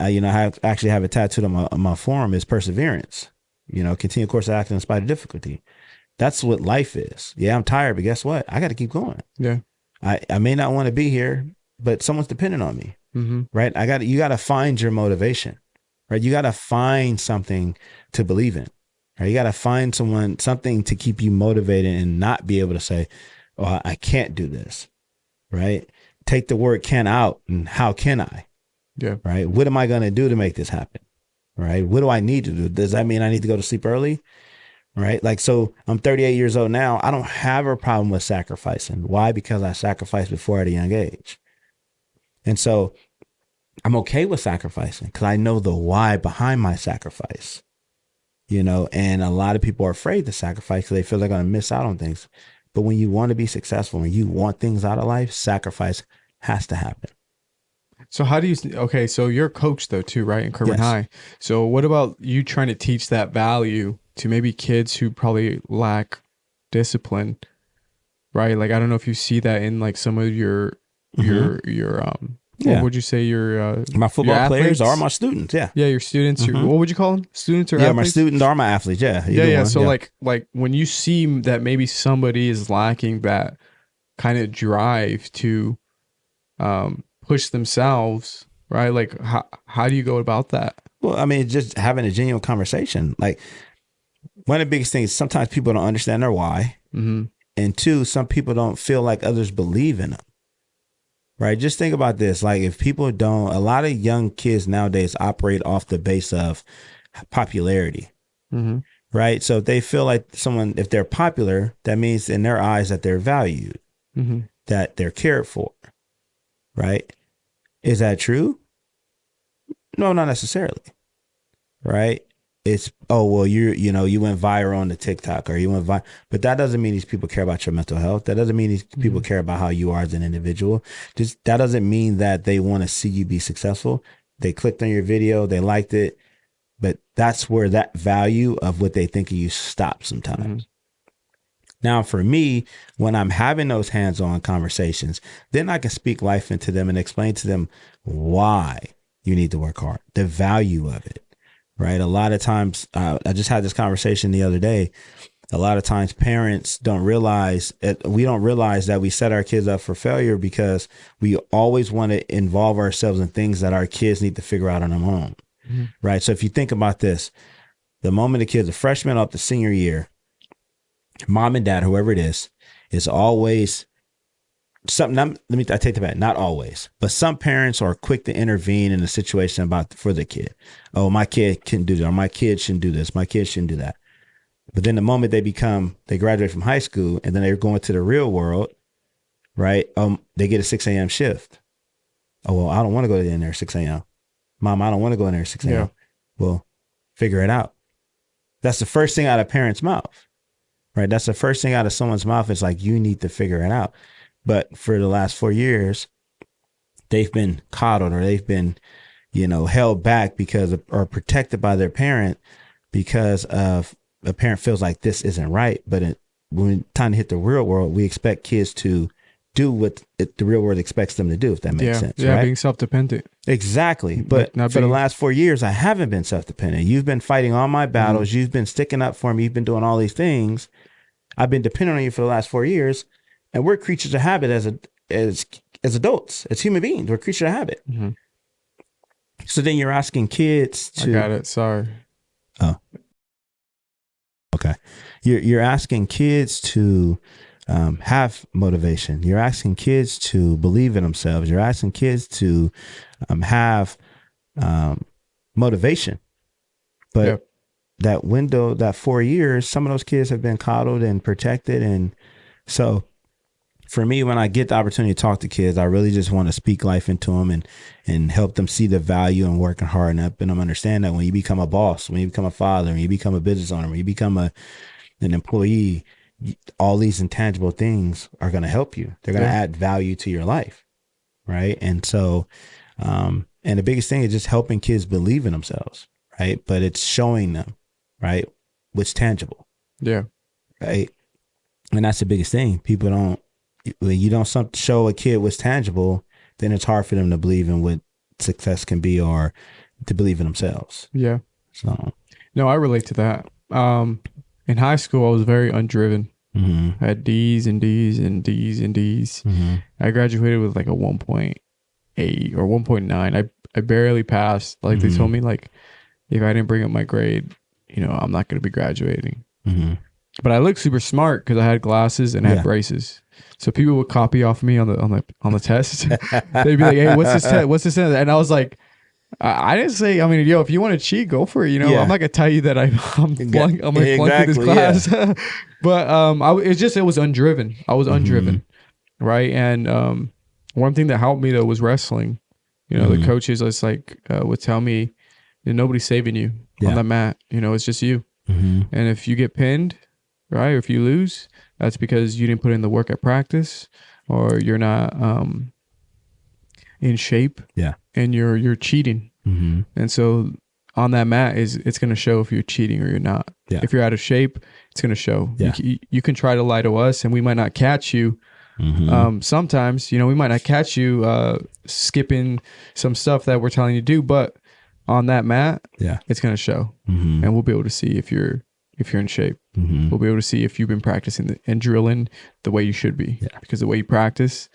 actually have it tattooed on my forearm is perseverance. Continue course of action in spite of difficulty. That's what life is. Yeah, I'm tired, but guess what? I got to keep going. Yeah. I may not want to be here, but someone's dependent on me, right? You got to find your motivation, right? You got to find something to believe in, right? You got to find something to keep you motivated and not be able to say, oh, I can't do this, right? Take the word can out and how can I? Yeah. Right. What am I going to do to make this happen? Right. What do I need to do? Does that mean I need to go to sleep early? Right. Like, so I'm 38 years old now. I don't have a problem with sacrificing. Why? Because I sacrificed before at a young age. And so I'm okay with sacrificing because I know the why behind my sacrifice, and a lot of people are afraid to sacrifice because they feel they're going to miss out on things. But when you want to be successful, when you want things out of life, sacrifice has to happen. So how do you, okay, so you're a coach though too, right? In Kerman High. So what about you trying to teach that value to maybe kids who probably lack discipline, right? Like, I don't know if you see that in like some of your what would you say my football players are my students. Yeah. Yeah. Your students, what would you call them? Students or athletes? My students are my athletes. Yeah. Yeah. So like when you see that maybe somebody is lacking that kind of drive to, push themselves, right? Like how do you go about that? Well, I mean, just having a genuine conversation. Like, one of the biggest things, sometimes people don't understand their why. And 2, some people don't feel like others believe in them. Right? Just think about this. Like, if people don't, a lot of young kids nowadays operate off the base of popularity. Right? So if they feel like if they're popular, that means in their eyes that they're valued, that they're cared for. right? Is that true? No, not necessarily, right? It's, oh, well, you went viral on the TikTok, or you went viral, but that doesn't mean these people care about your mental health. That doesn't mean these people care about how you are as an individual. Just, that doesn't mean that they want to see you be successful. They clicked on your video, they liked it, but that's where that value of what they think of you stops sometimes. Now, for me, when I'm having those hands-on conversations, then I can speak life into them and explain to them why you need to work hard, the value of it, right? A lot of times, I just had this conversation the other day. A lot of times parents we don't realize that we set our kids up for failure because we always want to involve ourselves in things that our kids need to figure out on their own, right? So if you think about this, the moment the kid's a freshman up to senior year, mom and dad, whoever it is always something. I take that back. Not always, but some parents are quick to intervene in a situation for the kid. Oh, my kid can do that. Or my kid shouldn't do this. My kid shouldn't do that. But then the moment they graduate from high school and then they're going to the real world, right? They get a 6 a.m. shift. Oh, well, I don't want to go in there at 6 a.m. Mom, I don't want to go in there at 6 a.m. Yeah. Well, figure it out. That's the first thing out of parents' mouth, right? That's the first thing out of someone's mouth. It's like, you need to figure it out. But for the last 4 years, they've been coddled, or they've been, held back or protected by their parent because of a parent feels like this isn't right. But when time to hit the real world, we expect kids to do what the real world expects them to do, if that makes sense. Yeah, right? Being self-dependent. Exactly. But for the last 4 years, I haven't been self-dependent. You've been fighting all my battles. You've been sticking up for me. You've been doing all these things. I've been dependent on you for the last 4 years. And we're creatures of habit as adults, as human beings. We're creatures of habit. Mm-hmm. So then you're asking kids to... I got it. Sorry. Oh. Okay. You're asking kids to have motivation. You're asking kids to believe in themselves. You're asking kids to have motivation. But that window, that 4 years, some of those kids have been coddled and protected. And so... for me, when I get the opportunity to talk to kids, I really just want to speak life into them and help them see the value in working hard and helping them understand that when you become a boss, when you become a father, when you become a business owner, when you become an employee, all these intangible things are going to help you. They're going to add value to your life, right? And so, and the biggest thing is just helping kids believe in themselves, right? But it's showing them, right, what's tangible. Yeah. Right? And that's the biggest thing. When you don't show a kid what's tangible, then it's hard for them to believe in what success can be or to believe in themselves. Yeah. So, no, I relate to that. In high school, I was very undriven. Mm-hmm. I had D's and D's and D's and D's. Mm-hmm. I graduated with like a 1.8 or 1.9. I barely passed. Like they told me, like, if I didn't bring up my grade, I'm not going to be graduating. Mm-hmm. But I looked super smart because I had glasses and I had braces. So people would copy off me on the test. They'd be like, "Hey, what's this test? What's this?" And I was like, I didn't say. I mean, if you want to cheat, go for it. I'm not gonna tell you that I'm flunking this class. Yeah. But it was undriven. I was undriven, right? And one thing that helped me though was wrestling. The coaches would tell me, nobody's saving you on that mat. It's just you. Mm-hmm. And if you get pinned, right, or if you lose, that's because you didn't put in the work at practice, or you're not in shape. Yeah, and you're cheating. Mm-hmm. And so on that mat it's going to show if you're cheating or you're not. Yeah. If you're out of shape, it's going to show. Yeah. You can try to lie to us, and we might not catch you. Mm-hmm. Sometimes we might not catch you skipping some stuff that we're telling you to do, but on that mat, it's going to show, and we'll be able to see if you're in shape. Mm-hmm. We'll be able to see if you've been practicing and drilling the way you should be, because the way you practice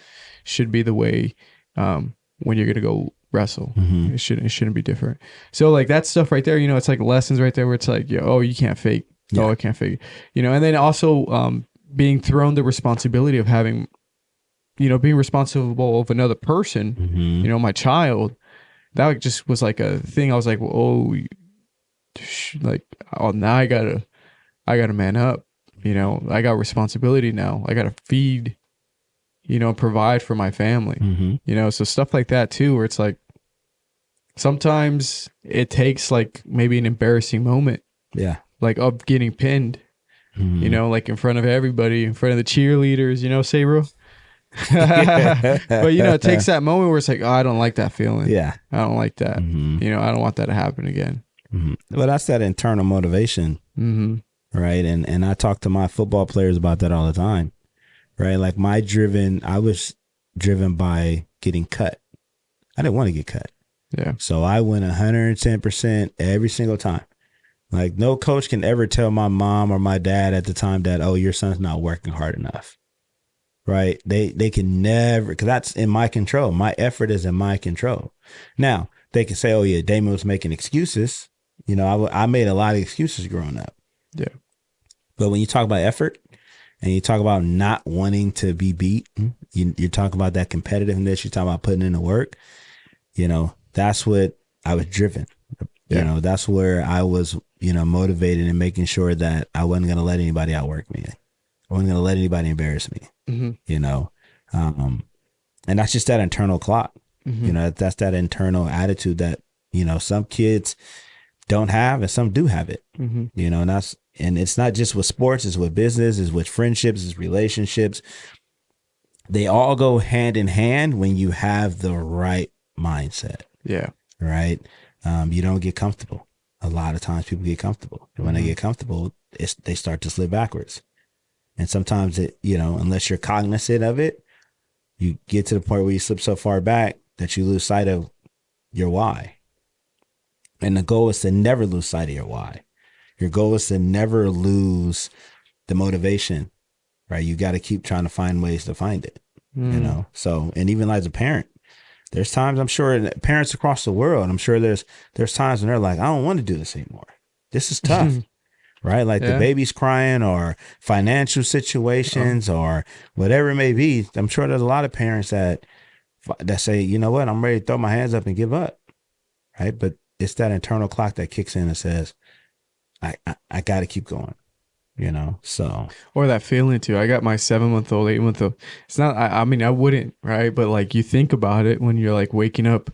should be the way when you're going to go wrestle. Mm-hmm. It shouldn't be different. So like that stuff right there, it's like lessons right there where it's like, you can't fake. Yeah. Oh, I can't fake. And then also being thrown the responsibility of having, being responsible of another person, my child. That just was like a thing. I was like, now I gotta man up. I got responsibility now. I gotta feed, provide for my family, so stuff like that too, where it's like, sometimes it takes like maybe an embarrassing moment, like of getting pinned, like in front of everybody, in front of the cheerleaders, say, bro. But it takes that moment where it's like, oh, I don't like that feeling. I don't like that. I don't want that to happen again. Well, that's that internal motivation, right? And I talk to my football players about that all the time, right? Like I was driven by getting cut. I didn't want to get cut. So I went 110% every single time. Like, no coach can ever tell my mom or my dad at the time that, oh, your son's not working hard enough. Right. They can never, because that's in my control. My effort is in my control. Now, they can say, oh, yeah, Damon was making excuses. I made a lot of excuses growing up. But when you talk about effort and you talk about not wanting to be beat, you're talking about that competitiveness. You talk about putting in the work. That's what I was driven. That's where I was, motivated and making sure that I wasn't going to let anybody outwork me. I wasn't going to let anybody embarrass me. And that's just that internal clock. That's that internal attitude that, some kids don't have and some do have it. And it's not just with sports, it's with business, it's with friendships, it's relationships. They all go hand in hand when you have the right mindset. Right. You don't get comfortable. A lot of times people get comfortable. And when they get comfortable, they start to slip backwards. And sometimes unless you're cognizant of it, you get to the point where you slip so far back that you lose sight of your why. And the goal is to never lose sight of your why. Your goal is to never lose the motivation, right? You got to keep trying to find ways to find it, So, and even as a parent, there's times, I'm sure, parents across the world, I'm sure there's times when they're like, I don't want to do this anymore. This is tough. Right? Like the baby's crying or financial situations or whatever it may be. I'm sure there's a lot of parents that say, you know what, I'm ready to throw my hands up and give up. Right? But it's that internal clock that kicks in and says, I got to keep going, so. Or that feeling too. I got my 7-month-old, 8-month-old. It's not, I mean, I wouldn't, right? But like you think about it when you're like waking up.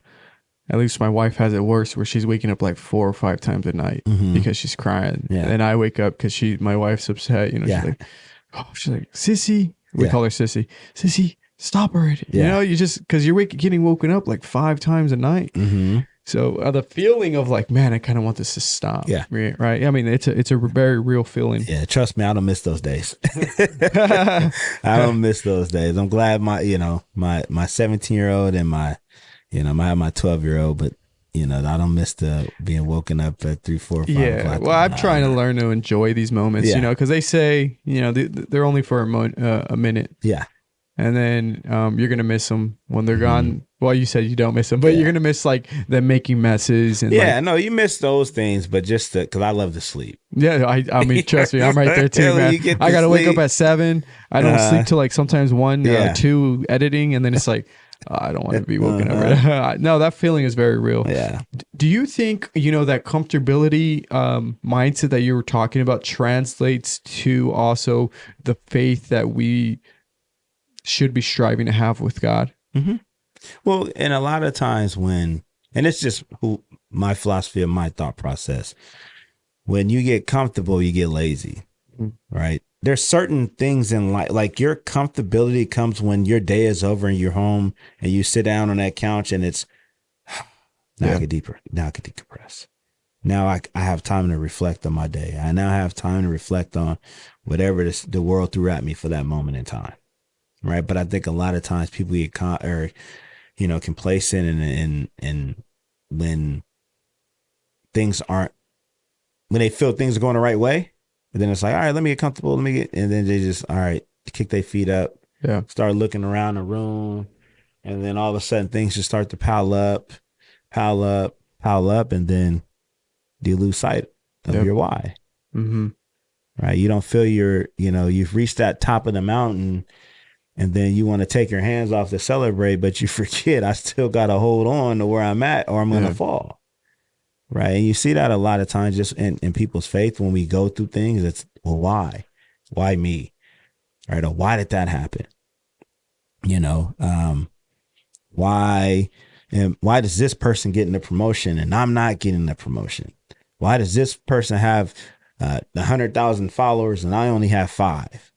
At least my wife has it worse where she's waking up like 4 or 5 times a night because she's crying. And I wake up because my wife's upset. She's like, Sissy. We call her Sissy. Sissy, stop already. You just, because you're getting woken up like 5 times a night. So the feeling of like, man, I kind of want this to stop. Right. I mean, it's a very real feeling. Yeah. Trust me, I don't miss those days. I don't miss those days. I'm glad my 17-year-old and I have my 12-year-old, but I don't miss the being woken up at 3, 4, 5 o'clock. Well, I'm trying to learn to enjoy these moments, because they say, they're only for a minute. And then you're going to miss them when they're gone. Well, you said you don't miss them, but you're going to miss like them making messes. And no, you miss those things, but just because I love to sleep. Yeah, I mean, trust me, I'm right there too, man. I got to wake up at 7. I don't sleep till like sometimes 1, 2 editing. And then it's like, I don't want to be woken up. No, that feeling is very real. Do you think, that comfortability mindset that you were talking about translates to also the faith that we should be striving to have with God? Well, and a lot of times and it's just my philosophy and my thought process, when you get comfortable, you get lazy, right? There's certain things in life, like your comfortability comes when your day is over and you're home and you sit down on that couch and it's, I can decompress. Now I have time to reflect on my day. I now have time to reflect on whatever the world threw at me for that moment in time. Right. But I think a lot of times people get complacent and when they feel things are going the right way, but then it's like, all right, let me get comfortable. And then they just, all right, kick their feet up, start looking around the room. And then all of a sudden things just start to pile up. And then you lose sight of your why. Right. You don't feel you've reached that top of the mountain. And then you want to take your hands off to celebrate, but you forget I still got to hold on to where I'm at or I'm going to fall. Right. And you see that a lot of times just in people's faith when we go through things. It's, well, why? Why me? Right. Or why did that happen? You know, why does this person getting the promotion and I'm not getting the promotion? Why does this person have 100,000 followers and I only have 5?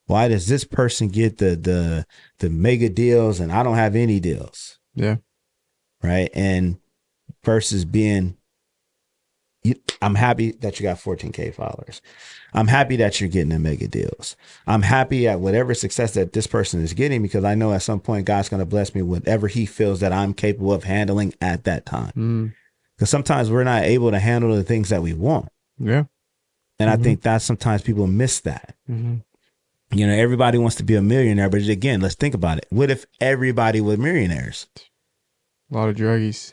Why does this person get the mega deals and I don't have any deals? Yeah. Right. And versus being, I'm happy that you got 14K followers. I'm happy that you're getting the mega deals. I'm happy at whatever success that this person is getting, because I know at some point God's going to bless me with whatever he feels that I'm capable of handling at that time. Because sometimes we're not able to handle the things that we want. Yeah. And I think that sometimes people miss that. You know, everybody wants to be a millionaire, but again, let's think about it. What if everybody was millionaires? A lot of druggies.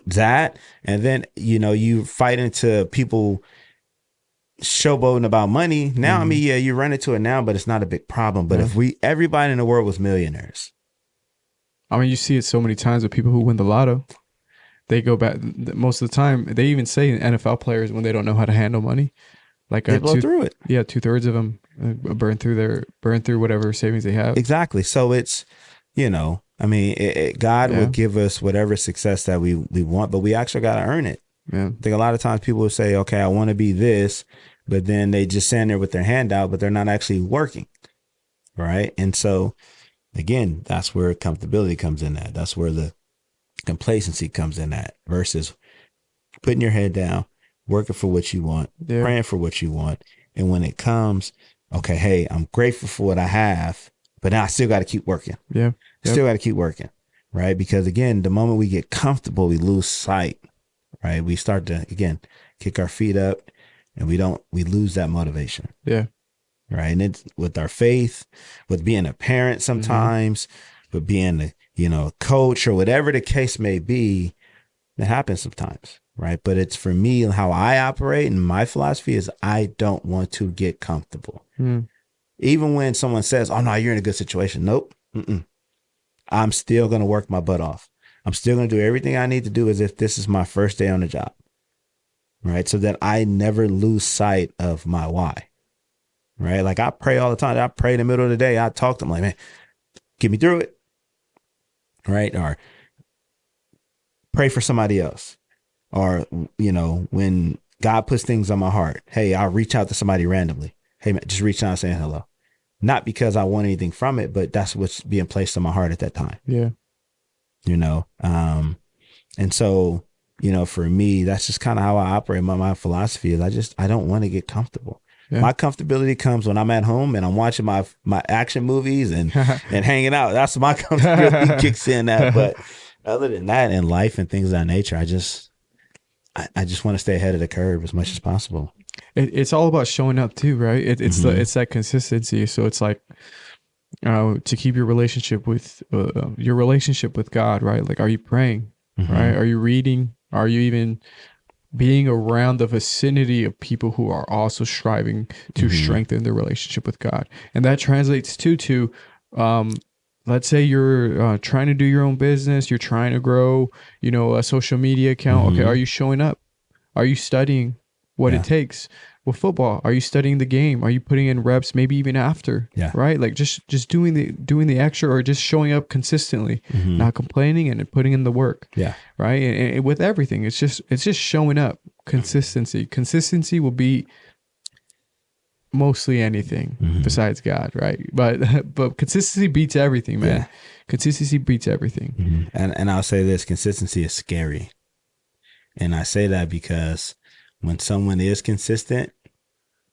That, and then, you know, you fight into people showboating about money. Now, I mean, yeah, you run into it now, but it's not a big problem. But if everybody in the world was millionaires. I mean, you see it so many times with people who win the lotto. They go back, most of the time, they even say NFL players, when they don't know how to handle money, like they blow through it. Yeah, 2/3 of them burn through whatever savings they have. Exactly. So it's, you know, I mean, God will give us whatever success that we want, but we actually got to earn it. Yeah. I think a lot of times people will say, okay, I want to be this, but then they just stand there with their hand out, but they're not actually working. Right. And so again, that's where comfortability comes in at. That's where the complacency comes in at, versus putting your head down, working for what you want, praying for what you want. And when it comes, okay, hey, I'm grateful for what I have, but now I still got to keep working. Yeah. Still got to keep working. Right. Because again, the moment we get comfortable, we lose sight. Right. We start to, again, kick our feet up and we lose that motivation. Yeah. Right. And it's with our faith, with being a parent sometimes, with being a, you know, a coach or whatever the case may be, that happens sometimes. Right. But it's, for me, how I operate and my philosophy is I don't want to get comfortable. Even when someone says, oh no, you're in a good situation. Nope. I'm still going to work my butt off. I'm still going to do everything I need to do as if this is my first day on the job. Right. So that I never lose sight of my why. Right. Like I pray all the time. I pray in the middle of the day. I talk to them like, man, get me through it. Right. Or pray for somebody else. Or, you know, when God puts things on my heart, hey, I'll reach out to somebody randomly. Hey, man, just reach out and saying hello. Not because I want anything from it, but that's what's being placed on my heart at that time. Yeah. You know, and so, you know, for me, that's just kind of how I operate. My philosophy is I don't want to get comfortable. Yeah. My comfortability comes when I'm at home and I'm watching my action movies and hanging out. That's my comfortability kicks in that. But other than that, in life and things of that nature, I just want to stay ahead of the curve as much as possible. It's all about showing up too, right? It's that consistency. So it's like to keep your relationship with God, right? Like, are you praying, right? Are you reading? Are you even being around the vicinity of people who are also striving to strengthen their relationship with God? And that translates to let's say you're trying to do your own business, you're trying to grow, you know, a social media account. Okay, are you showing up? Are you studying what it takes? With football, are you studying the game? Are you putting in reps, maybe even after? Yeah. Right? Like just doing the extra, or just showing up consistently, not complaining and putting in the work. Yeah. Right? And with everything, it's just showing up. Consistency will be mostly anything besides God, right? But consistency beats everything, man. Yeah. Consistency beats everything. And I'll say this, consistency is scary. And I say that because when someone is consistent,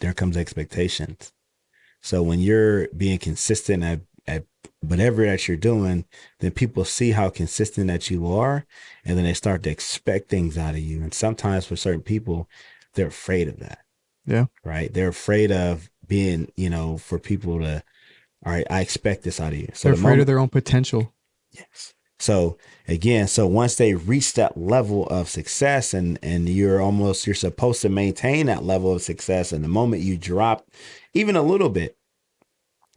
there comes expectations. So when you're being consistent at whatever that you're doing, then people see how consistent that you are, and then they start to expect things out of you. And sometimes for certain people, they're afraid of that. Yeah. Right. They're afraid of being, you know, for people to, all right, I expect this out of you. So they're afraid of their own potential. Yes. So again, once they reach that level of success and you're supposed to maintain that level of success. And the moment you drop even a little bit,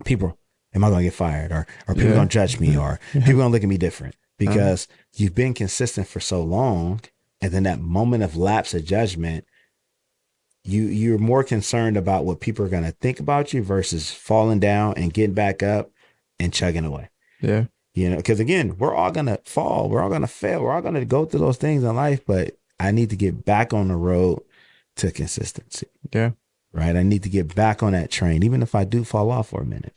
people, am I going to get fired? Or people going to judge me? Or people going to look at me different? Because you've been consistent for so long. And then that moment of lapse of judgment, you're more concerned about what people are going to think about you versus falling down and getting back up and chugging away. Yeah. You know, because again, we're all going to fall. We're all going to fail. We're all going to go through those things in life. But I need to get back on the road to consistency. Yeah. Right. I need to get back on that train. Even if I do fall off for a minute,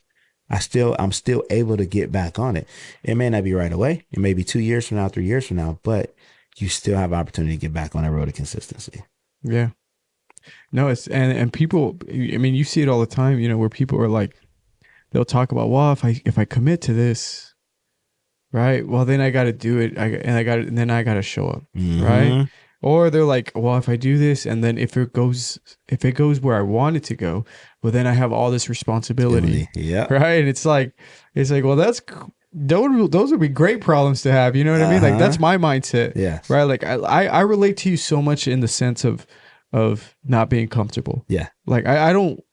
I'm still able to get back on it. It may not be right away. It may be 2 years from now, 3 years from now, but you still have opportunity to get back on that road to consistency. Yeah. No, it's, and people, I mean, you see it all the time, you know, where people are like, they'll talk about, well, if I commit to this, right, well, then I got to do it. And then I got to show up. Mm-hmm. Right. Or they're like, well, if I do this, and then if it goes where I want it to go, well, then I have all this responsibility. Yeah. Right. And it's like, well, those would be great problems to have. You know what I mean? Like, that's my mindset. Yeah. Right. Like I relate to you so much in the sense of not being comfortable. Yeah. Like I don't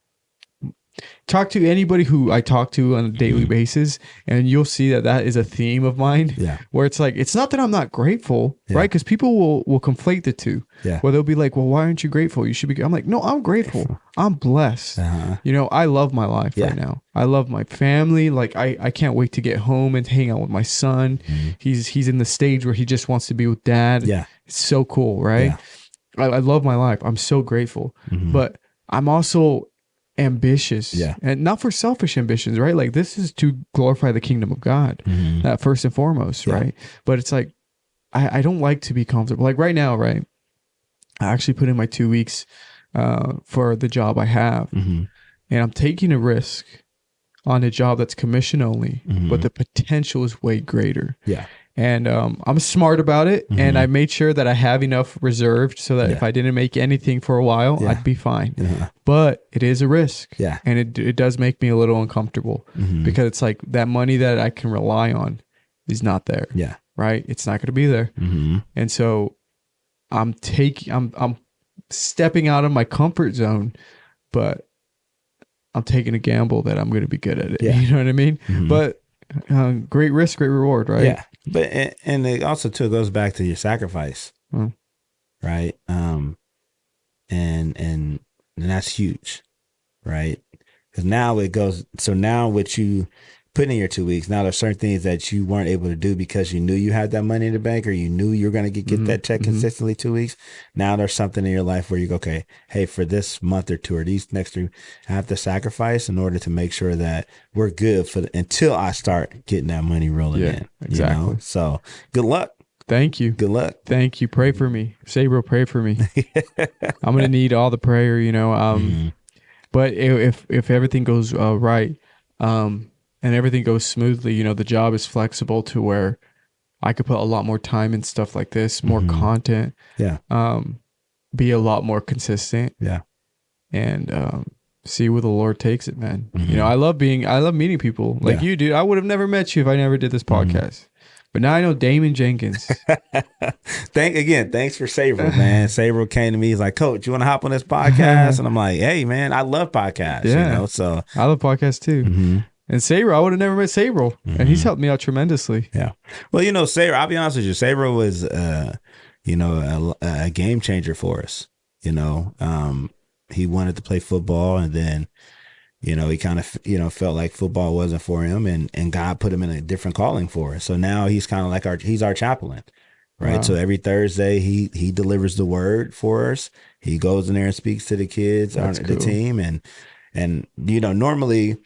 talk to anybody who I talk to on a daily basis, and you'll see that is a theme of mine. Yeah. Where it's like, it's not that I'm not grateful, right? Because people will conflate the two. Yeah. Where they'll be like, well, why aren't you grateful? You should be. I'm like, no, I'm grateful. I'm blessed. You know, I love my life right now. I love my family. Like I can't wait to get home and hang out with my son. He's in the stage where he just wants to be with dad. Yeah. It's so cool, right? Yeah. I love my life. I'm so grateful. But I'm also ambitious, and not for selfish ambitions, right? Like, this is to glorify the kingdom of God, first and foremost, right? But it's like, I don't like to be comfortable. Like right now, right? I actually put in my 2 weeks for the job I have, and I'm taking a risk on a job that's commission only, but the potential is way greater. Yeah. And I'm smart about it, and I made sure that I have enough reserved so that if I didn't make anything for a while, I'd be fine. But it is a risk, and it does make me a little uncomfortable because it's like that money that I can rely on is not there. Yeah, right. It's not going to be there, and so I'm stepping out of my comfort zone, but I'm taking a gamble that I'm going to be good at it. Yeah. You know what I mean? But great risk, great reward, right? Yeah. But and it also too goes back to your sacrifice, right? And that's huge, right? Because now it goes. So now what you put in your 2 weeks, now there's certain things that you weren't able to do because you knew you had that money in the bank, or you knew you were going to get that check consistently 2 weeks. Now there's something in your life where you go, okay, hey, for this month or two or these next 3, I have to sacrifice in order to make sure that we're good until I start getting that money rolling in. Exactly. You know? So good luck. Thank you. Good luck. Thank you. Pray for me. Sabro, pray for me. I'm going to need all the prayer, you know. But if everything goes right, and everything goes smoothly, you know, the job is flexible to where I could put a lot more time in stuff like this, more content. Yeah. Be a lot more consistent. Yeah. And see where the Lord takes it, man. You know, I love meeting people like you, dude. I would have never met you if I never did this podcast. But now I know Damon Jenkins. Thanks for Sabro, man. Sabro came to me. He's like, Coach, you want to hop on this podcast? And I'm like, hey, man, I love podcasts. Yeah. You know, so I love podcasts too. And Sabro, I would have never met Sabro, and he's helped me out tremendously. Yeah. Well, you know, Sabro, I'll be honest with you, Sabro was, you know, a game changer for us. You know, he wanted to play football, and then, you know, he kind of, you know, felt like football wasn't for him, and God put him in a different calling for us. So now he's kind of like he's our chaplain, right? Wow. So every Thursday he delivers the word for us. He goes in there and speaks to the kids on the team, and you know, normally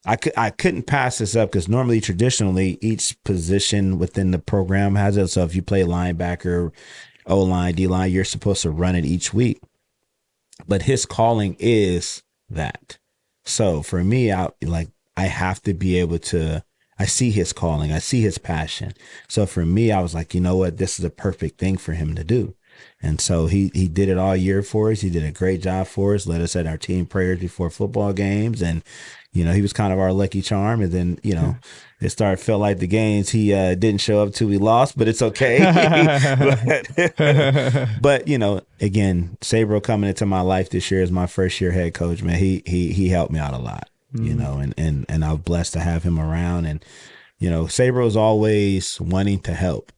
I couldn't pass this up because normally, traditionally, each position within the program has it. So if you play linebacker, O-line, D-line, you're supposed to run it each week. But his calling is that. So for me, I have to be able to, I see his calling. I see his passion. So for me, I was like, you know what? This is a perfect thing for him to do. And so he did it all year for us. He did a great job for us, led us at our team prayers before football games. And, you know, he was kind of our lucky charm. And then, you know, felt like the games he didn't show up to, we lost, but it's okay. but, you know, again, Sabro coming into my life this year as my first year head coach, man, he helped me out a lot, you know, and I'm blessed to have him around. And, you know, Sabro's always wanting to help.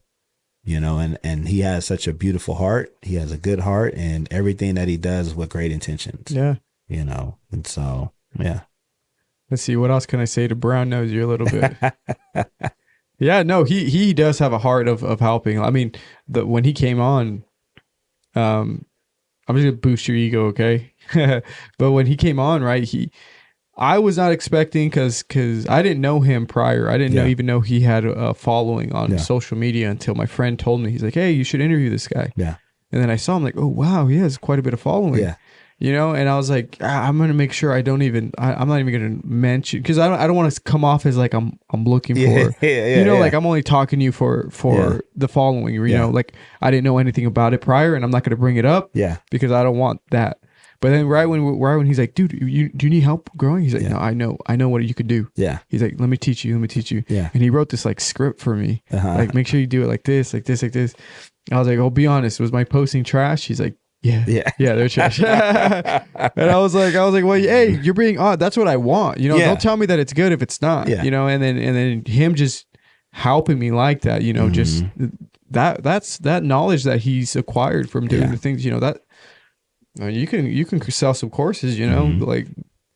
You know, and he has such a beautiful heart. He has a good heart, and everything that he does is with great intentions. Yeah. You know, and so, yeah. Let's see. What else can I say to brown nose you a little bit? Yeah, no, he does have a heart of helping. I mean, when he came on, I'm just gonna boost your ego, okay? But when he came on, right, I was not expecting because I didn't know him prior. I didn't even know he had a following on social media until my friend told me. He's like, "Hey, you should interview this guy." Yeah. And then I saw him like, "Oh wow, he has quite a bit of following." Yeah. You know, and I was like, I'm gonna make sure I'm not even gonna mention, because I don't want to come off as like I'm looking for, like I'm only talking to you for the following. You know, like I didn't know anything about it prior, and I'm not gonna bring it up. Yeah. Because I don't want that. But then right when he's like, dude, do you need help growing? He's like, no, I know what you could do. Yeah. He's like, let me teach you. Yeah. And he wrote this like script for me, like make sure you do it like this, like this, like this. I was like, oh, be honest, was my posting trash? He's like, yeah, they're trash. And I was like, well, hey, you're being odd. That's what I want. You know, don't tell me that it's good if it's not. Yeah. You know, and then him just helping me like that. You know, just that's that knowledge that he's acquired from doing the things. You know that. You can sell some courses, you know, like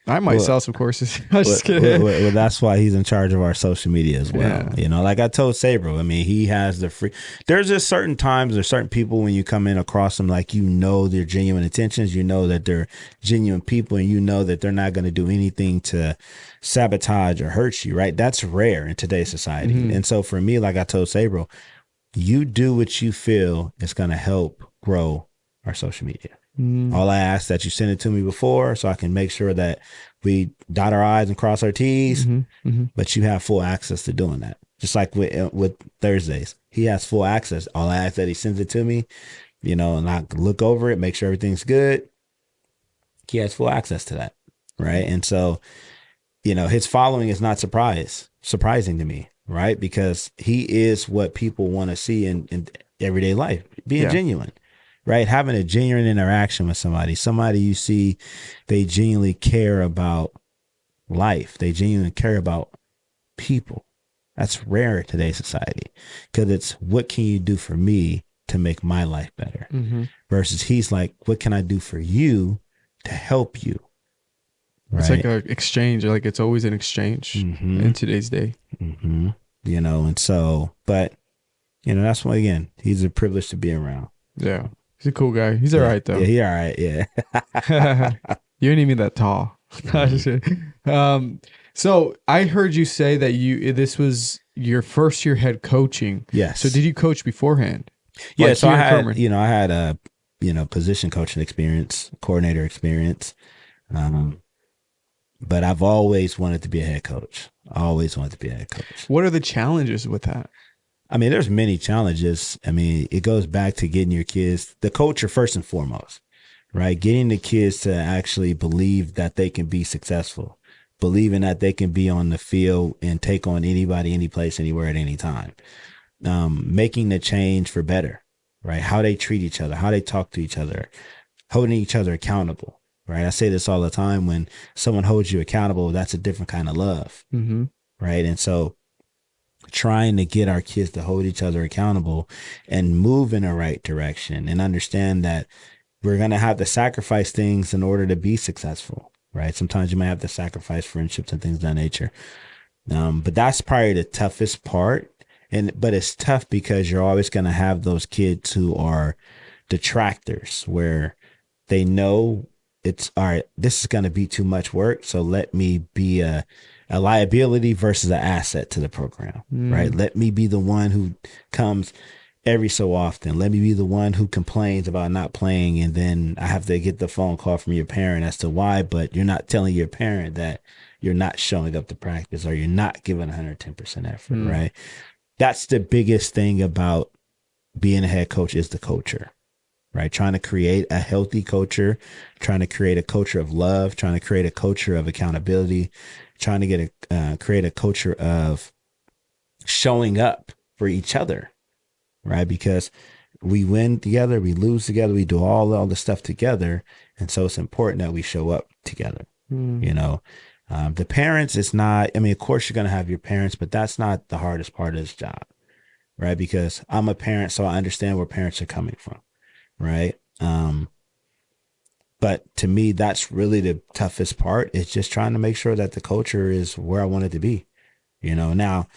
I might sell some courses. I'm just kidding. Well, that's why he's in charge of our social media as well. Yeah. You know, like I told Sabro, I mean, he has the free. There's just certain times or certain people when you come in across them, like, you know, their genuine intentions, you know that they're genuine people, and you know that they're not going to do anything to sabotage or hurt you, right? That's rare in today's society. And so for me, like I told Sabro, you do what you feel is going to help grow our social media. All I ask that you send it to me before so I can make sure that we dot our I's and cross our T's, but you have full access to doing that. Just like with Thursdays, he has full access. All I ask that he sends it to me, you know, and I look over it, make sure everything's good. He has full access to that, right? And so, you know, his following is not surprising to me, right? Because he is what people want to see in everyday life, being genuine. Right? Having a genuine interaction with somebody you see, they genuinely care about life. They genuinely care about people. That's rare in today's society, because it's, what can you do for me to make my life better? Versus he's like, what can I do for you to help you? Right? It's like an exchange. Like it's always an exchange in today's day. You know, and so, but, you know, that's why, again, he's a privilege to be around. Yeah. He's a cool guy. He's all right, though. Yeah, he's all right. Yeah. You ain't even that tall. So I heard you say that this was your first year head coaching. Yes. So did you coach beforehand? Yeah. Like, so I had a, position coaching experience, coordinator experience. But I've always wanted to be a head coach. What are the challenges with that? I mean, there's many challenges. I mean, it goes back to getting your kids, the culture first and foremost, right? Getting the kids to actually believe that they can be successful, believing that they can be on the field and take on anybody, any place, anywhere, at any time. Making the change for better, right? How they treat each other, how they talk to each other, holding each other accountable, right? I say this all the time. When someone holds you accountable, that's a different kind of love, right? And so, trying to get our kids to hold each other accountable and move in the right direction, and understand that we're going to have to sacrifice things in order to be successful, right? Sometimes you might have to sacrifice friendships and things of that nature. But that's probably the toughest part. But it's tough because you're always going to have those kids who are detractors, where they know it's, all right, this is going to be too much work, so let me be a liability versus an asset to the program, right? Let me be the one who comes every so often. Let me be the one who complains about not playing, and then I have to get the phone call from your parent as to why, but you're not telling your parent that you're not showing up to practice, or you're not giving 110% effort, right? That's the biggest thing about being a head coach, is the culture, right? Trying to create a healthy culture, trying to create a culture of love, trying to create a culture of accountability, trying to create a culture of showing up for each other, right? Because we win together, we lose together, we do all the stuff together. And so it's important that we show up together, you know. The parents, it's not, I mean, of course you're going to have your parents, but that's not the hardest part of this job, right? Because I'm a parent, so I understand where parents are coming from, right? But to me, that's really the toughest part. It's just trying to make sure that the culture is where I want it to be. Now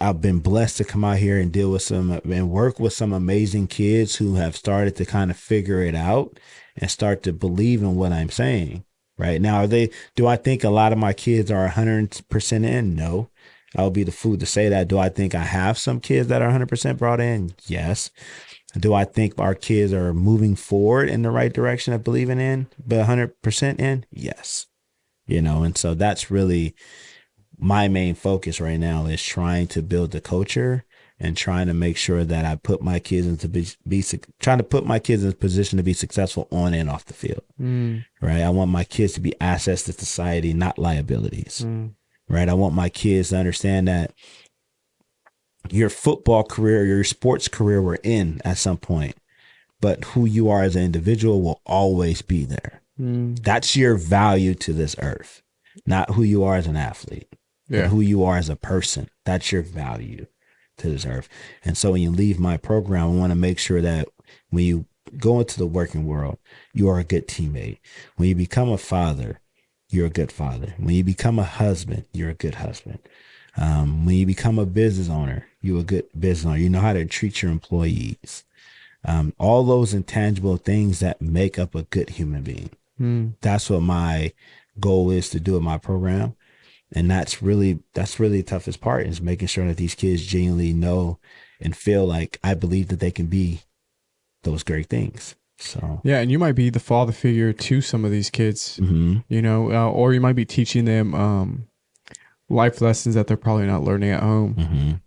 I've been blessed to come out here and deal with and work with some amazing kids who have started to kind of figure it out and start to believe in what I'm saying. Right now, do I think a lot of my kids are 100% in? No. I would be the fool to say that. Do I think I have some kids that are 100% brought in? Yes. Do I think our kids are moving forward in the right direction of believing in, but 100% in? Yes. And so that's really my main focus right now, is trying to build the culture and trying to make sure that I put my kids trying to put my kids in a position to be successful on and off the field. Right. I want my kids to be assets to society, not liabilities. Right. I want my kids to understand that your football career, your sports career will end at some point, but who you are as an individual will always be there. That's your value to this earth, not who you are as an athlete, but who you are as a person. That's your value to this earth. And so when you leave my program, I want to make sure that when you go into the working world, you are a good teammate. When you become a father, you're a good father. When you become a husband, you're a good husband. When you become a business owner, you're a good business owner. You know how to treat your employees. All those intangible things that make up a good human being. That's what my goal is to do in my program. And that's really the toughest part, is making sure that these kids genuinely know and feel like I believe that they can be those great things. So yeah, and you might be the father figure to some of these kids, or you might be teaching them life lessons that they're probably not learning at home,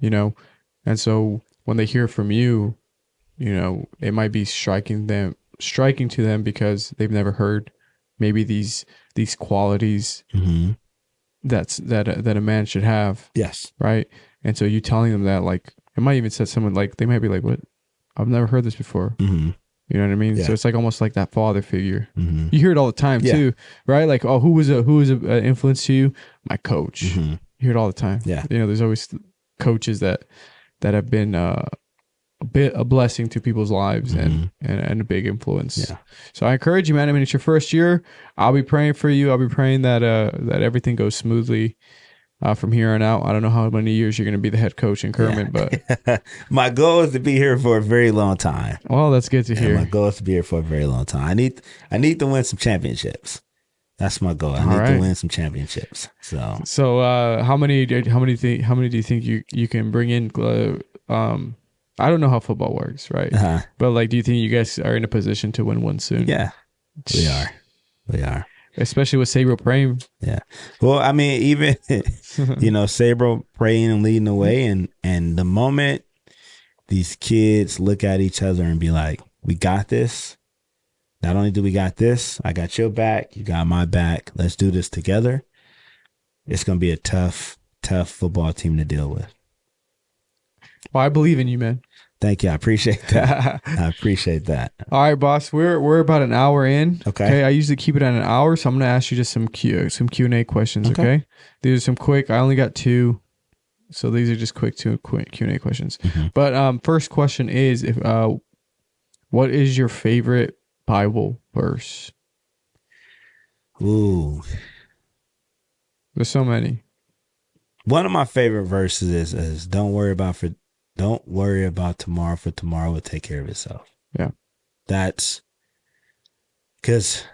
and so when they hear from you, it might be striking to them because they've never heard maybe these qualities that a man should have. Yes. Right. And so you telling them that, like, it might even set someone, like, they might be like, what? I've never heard this before. You know what I mean? Yeah. So it's like almost like that father figure. You hear it all the time too, right? Like, oh, who was an influence to you? My coach. You hear it all the time. Yeah. There's always coaches that have been a blessing to people's lives and a big influence. Yeah. So I encourage you, man. I mean, it's your first year. I'll be praying for you. I'll be praying that everything goes smoothly from here on out. I don't know how many years you're going to be the head coach in Kerman, but my goal is to be here for a very long time. Well, that's good to hear. My goal is to be here for a very long time. I need to win some championships. That's my goal. I need to win some championships. So how many do you think you can bring in? I don't know how football works, right? But like, do you think you guys are in a position to win one soon? Yeah, we are. Especially with Sabro praying. Yeah. Well, I mean, even, Sabro praying and leading the way. And the moment these kids look at each other and be like, we got this. Not only do we got this, I got your back. You got my back. Let's do this together. It's going to be a tough football team to deal with. Well, I believe in you, man. Thank you. I appreciate that. All right, boss. We're about an hour in. Okay. I usually keep it at an hour, so I'm going to ask you just some Q&A questions. Okay. These are some quick. I only got 2, so these are just quick Q&A questions. But first question is, what is your favorite Bible verse? Ooh, there's so many. One of my favorite verses is don't worry about tomorrow, for tomorrow will take care of itself. Yeah. That's because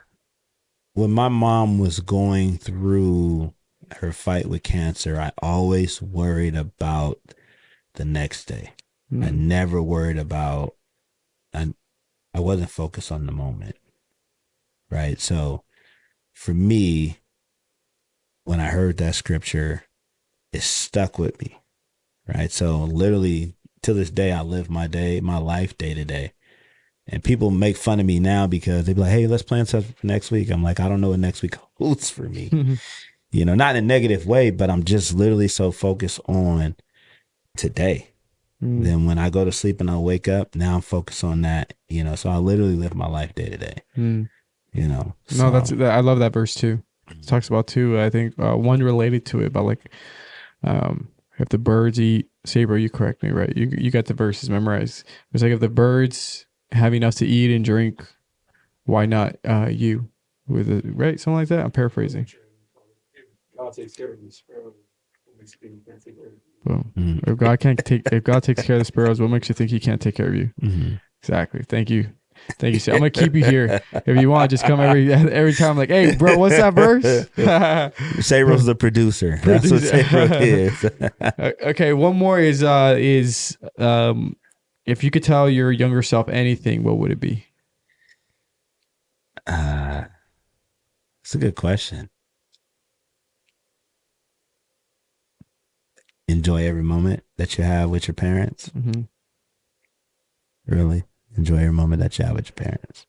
when my mom was going through her fight with cancer, I always worried about the next day. I never worried about, I wasn't focused on the moment. Right. So for me, when I heard that scripture, it stuck with me. Right. So literally to this day, I live my life day to day. And people make fun of me now because they be like, hey, let's plan something for next week. I'm like, I don't know what next week holds for me. Not in a negative way, but I'm just literally so focused on today. Then when I go to sleep and I wake up, now I'm focused on that, so I literally live my life day to day, No, I love that verse too. It talks about too, I think one related to it about like, if the birds eat, Sabro, you correct me, right? You got the verses memorized. It's like if the birds have enough to eat and drink, Why not you? With a, right? Something like that. I'm paraphrasing. God takes care of the sparrow. What makes you think he can't take care of you? Boom. If God takes care of the sparrows, what makes you think He can't take care of you? Mm-hmm. Exactly. Thank you. Thank you, sir. I'm gonna keep you here. If you want, just come every time. Like, hey, bro, what's that verse? Sayro's the producer. That's what Sayro is. Okay, one more is if you could tell your younger self anything, what would it be? It's a good question. Enjoy every moment that you have with your parents. Mm-hmm. Really enjoy every moment that you have with your parents.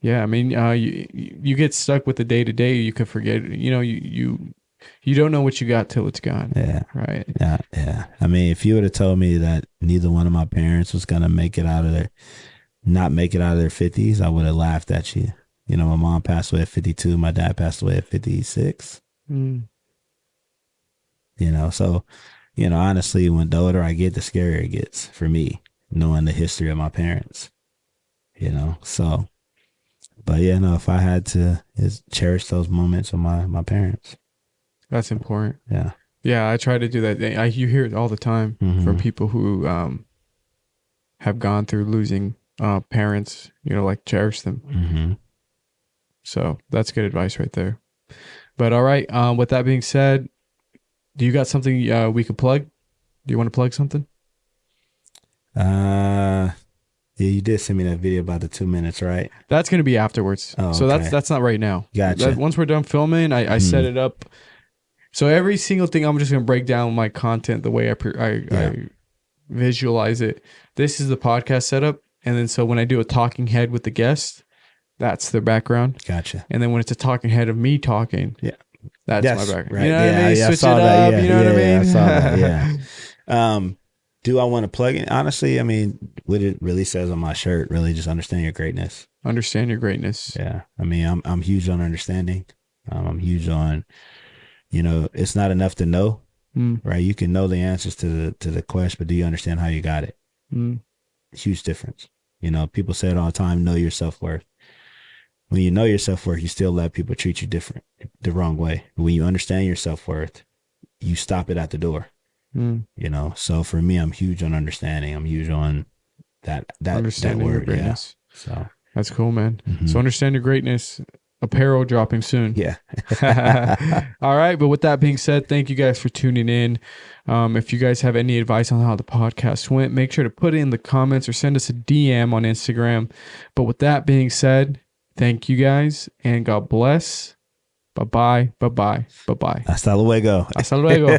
Yeah, I mean, you get stuck with the day to day. You could forget. You know, you don't know what you got till it's gone. Yeah. Right. Yeah. I mean, if you would have told me that neither one of my parents was gonna not make it out of their 50s, I would have laughed at you. You know, my mom passed away at 52. My dad passed away at 56. Mm. You know, so, you know, honestly, when the older I get, the scarier it gets for me, knowing the history of my parents, you know, so, but yeah, no, if I had to cherish those moments with my parents. That's important. Yeah. Yeah, I try to do that. You hear it all the time from people who have gone through losing parents, you know, like cherish them. Mm-hmm. So that's good advice right there. But all right, with that being said, do you got something we could plug? Do you want to plug something? Yeah, you did send me that video about the 2 minutes, right? That's going to be afterwards. Oh, so okay. that's not right now. Gotcha. Once we're done filming, I set it up. So every single thing, I'm just going to break down my content the way I visualize it. This is the podcast setup. And then so when I do a talking head with the guest, that's their background. Gotcha. And then when it's a talking head of me talking, that's my background. Right. You know what I mean? I Switch saw it that. up. You know what I mean? I saw that. Yeah. Do I want to plug in? Honestly, I mean, what it really says on my shirt, really just understand your greatness. Understand your greatness. Yeah. I mean, I'm huge on understanding. I'm huge on, you know, it's not enough to know, right? You can know the answers to the question, but do you understand how you got it? Huge difference. You know, people say it all the time, know your self-worth. When you know your self-worth, you still let people treat you the wrong way. When you understand your self-worth, you stop it at the door. You know, so for me, I'm huge on understanding. I'm huge on that Understanding word. your greatness. Yeah. So that's cool, man. So understand your greatness. Apparel dropping soon. Yeah. All right. But with that being said, thank you guys for tuning in. If you guys have any advice on how the podcast went, make sure to put it in the comments or send us a DM on Instagram. But with that being said, thank you guys and God bless. Bye-bye. Bye-bye. Bye-bye. Hasta luego. Hasta luego.